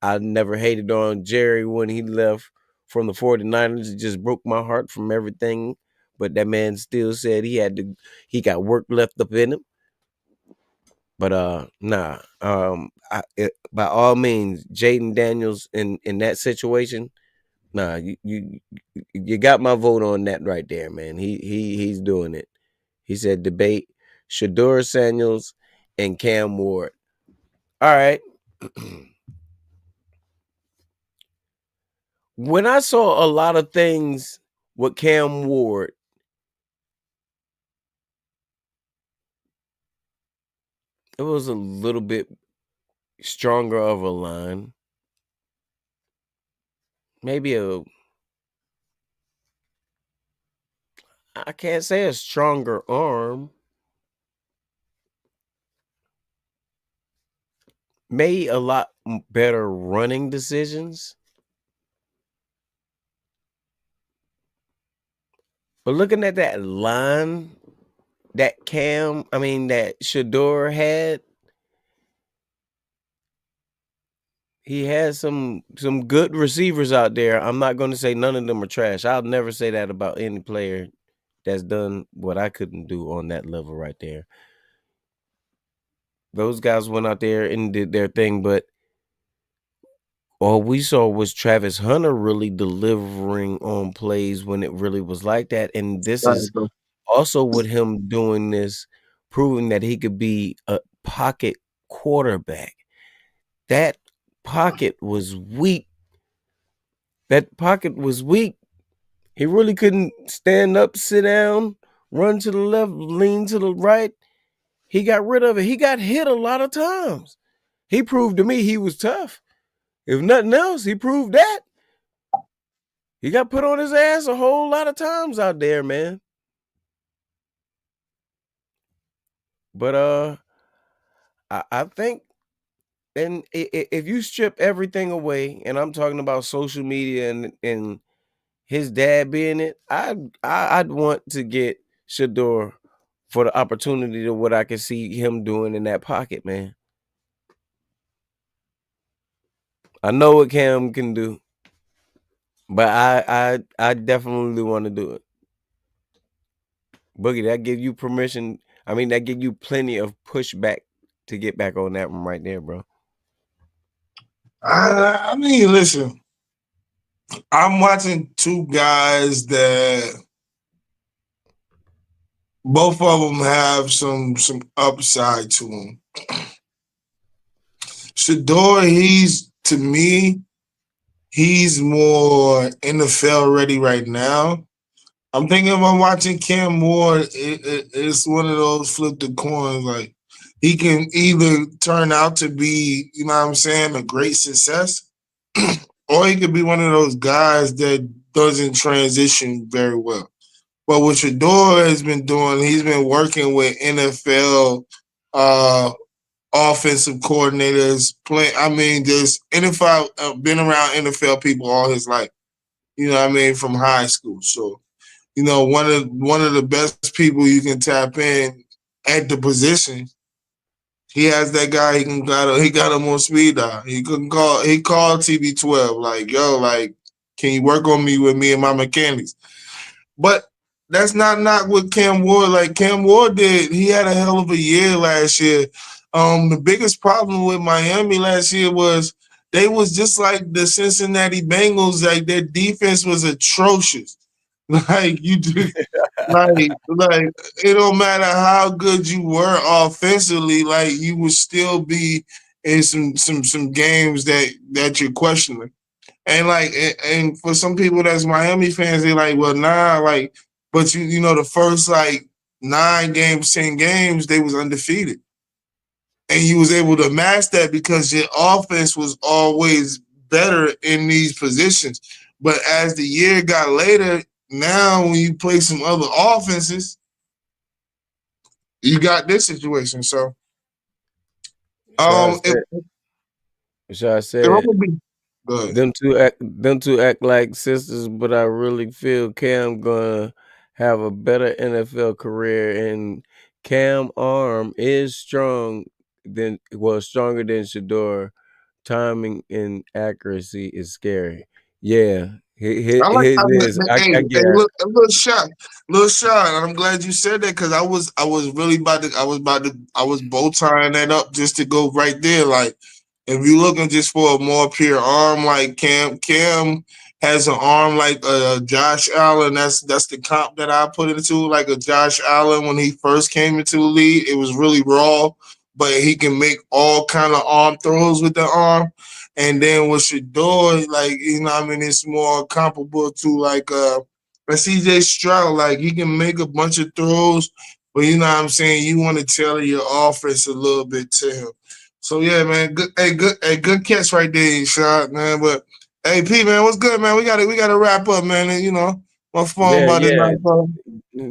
I never hated on Jerry when he left from the 49ers. It just broke my heart from everything. But that man still said he got work left up in him. But nah. By all means, Jaden Daniels in that situation, nah, you got my vote on that right there, man. He's doing it. He said debate Shador Samuels and Cam Ward. All right. When I saw a lot of things with Cam Ward, it was a little bit stronger of a line. Maybe a I can't say a stronger arm. Made a lot better running decisions. But looking at that line that that Shador had, he has some good receivers out there. I'm not going to say none of them are trash. I'll never say that about any player that's done what I couldn't do on that level right there. Those guys went out there and did their thing, but all we saw was Travis Hunter really delivering on plays when it really was like that. And this Right, is bro. also with him doing this, proving that he could be a pocket quarterback. That pocket was weak. That pocket was weak. He really couldn't stand up, sit down, run to the left, lean to the right. He got rid of it. He got hit a lot of times. He proved to me he was tough. If nothing else, he proved that. He got put on his ass a whole lot of times out there, man. But I think, and if you strip everything away, and I'm talking about social media and his dad being it, I'd want to get Shador for the opportunity to what I can see him doing in that pocket, man. I know what Cam can do, but I definitely want to do it. Boogie, that give you permission. I mean, that give you plenty of pushback to get back on that one right there, bro. I mean, listen, I'm watching two guys that both of them have some upside to them. Shador, to me, he's more NFL ready right now. I'm thinking about watching Cam Moore. It's one of those flip the coins. Like he can either turn out to be, you know what I'm saying, a great success, or he could be one of those guys that doesn't transition very well. But what Shador has been doing, he's been working with NFL offensive coordinators. I mean, just NFL, been around NFL people all his life. You know what I mean, from high school. So one of the best people you can tap in at the position. He has that guy. He got him on speed dial. He called TB12 like, yo, like, can you work on me with me and my mechanics? But that's not what Cam Ward. Like Cam Ward did. He had a hell of a year last year. The biggest problem with Miami last year was they was just like the Cincinnati Bengals. Like their defense was atrocious. Like you do, like it don't matter how good you were offensively, like you would still be in some games that you're questioning. And like and for some people that's Miami fans, they like, well, nah, like, but you know the first like 9 games, 10 games, they was undefeated. And you was able to match that because your offense was always better in these positions. But as the year got later, now when you play some other offenses, you got this situation. So So I it, said, so I it said, would be good. them two act like sisters, but I really feel Cam gonna have a better NFL career, and Cam arm is stronger than Shador. Timing and accuracy is scary. Yeah, I like his how is. I hey, get it. look, little shot. And I'm glad you said that because I was really I was bow tying that up just to go right there. Like if you're looking just for a more pure arm, like Cam has an arm like Josh Allen. That's the comp that I put into like a Josh Allen when he first came into the league. It was really raw, but he can make all kind of arm throws with the arm. And then with Shador, like, you know, I mean, it's more comparable to like a CJ Stroud. Like he can make a bunch of throws, but you know what I'm saying? You want to tailor your offense a little bit to him. So yeah, man, good catch right there, shot, man. But hey, P, man, what's good, man? We gotta wrap up, man. And, you know, My phone Yeah, about to yeah. knock off.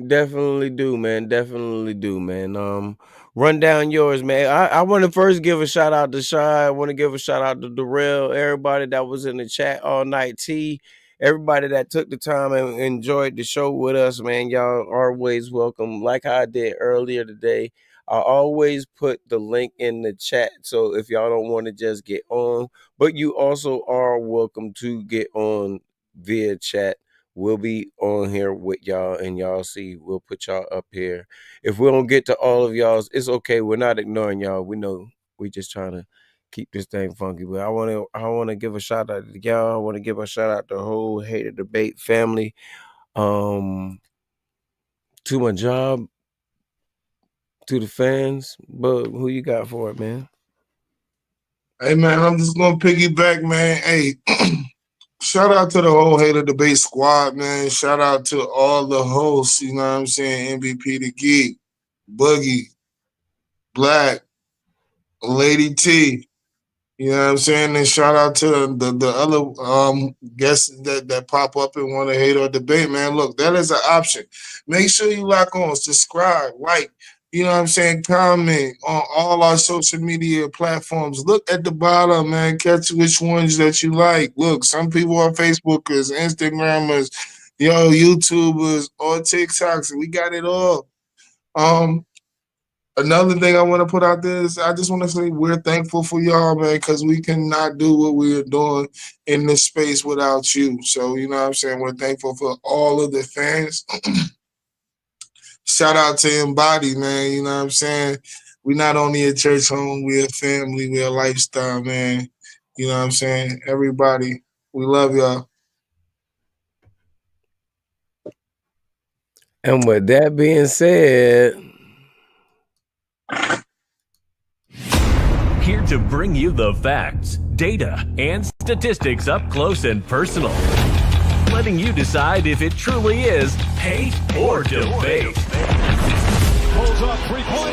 Definitely do, man. Definitely do, man. Run down yours, man. I want to first give a shout out to Shy. I want to give a shout out to Darrell, everybody that was in the chat all night. T, everybody that took the time and enjoyed the show with us, man. Y'all are always welcome. Like I did earlier today, I always put the link in the chat. So if y'all don't want to just get on, but you also are welcome to get on via chat. We'll be on here with y'all, and y'all see. We'll put y'all up here. If we don't get to all of y'all's, it's okay. We're not ignoring y'all. We know we just trying to keep this thing funky. But I wanna give a shout out to y'all. I want to give a shout out to the whole Hater Debate family. To my job, to the fans. But who you got for it, man? Hey man, I'm just gonna piggyback, man. Hey, shout out to the whole Hater Debate squad, man. Shout out to all the hosts, you know what I'm saying? MVP the Geek, Boogie, Black, Lady T. You know what I'm saying? And shout out to the other guests that pop up and want to hate or debate, man. Look, that is an option. Make sure you lock on, subscribe, like, you know what I'm saying, comment on all our social media platforms. Look at the bottom, man. Catch which ones that you like. Look, some people are Facebookers, Instagrammers, YouTubers, or TikToks. We got it all. Another thing I want to put out there is I just want to say we're thankful for y'all, man, because we cannot do what we're doing in this space without you. So, you know what I'm saying? We're thankful for all of the fans. Shout out to Embody, man. You know what I'm saying? We're not only a church home, we're a family, we're a lifestyle, man. You know what I'm saying? Everybody, we love y'all. And with that being said, Here to bring you the facts, data, and statistics up close and personal. Letting you decide if it truly is hate or debate. Pulls off 3-pointer.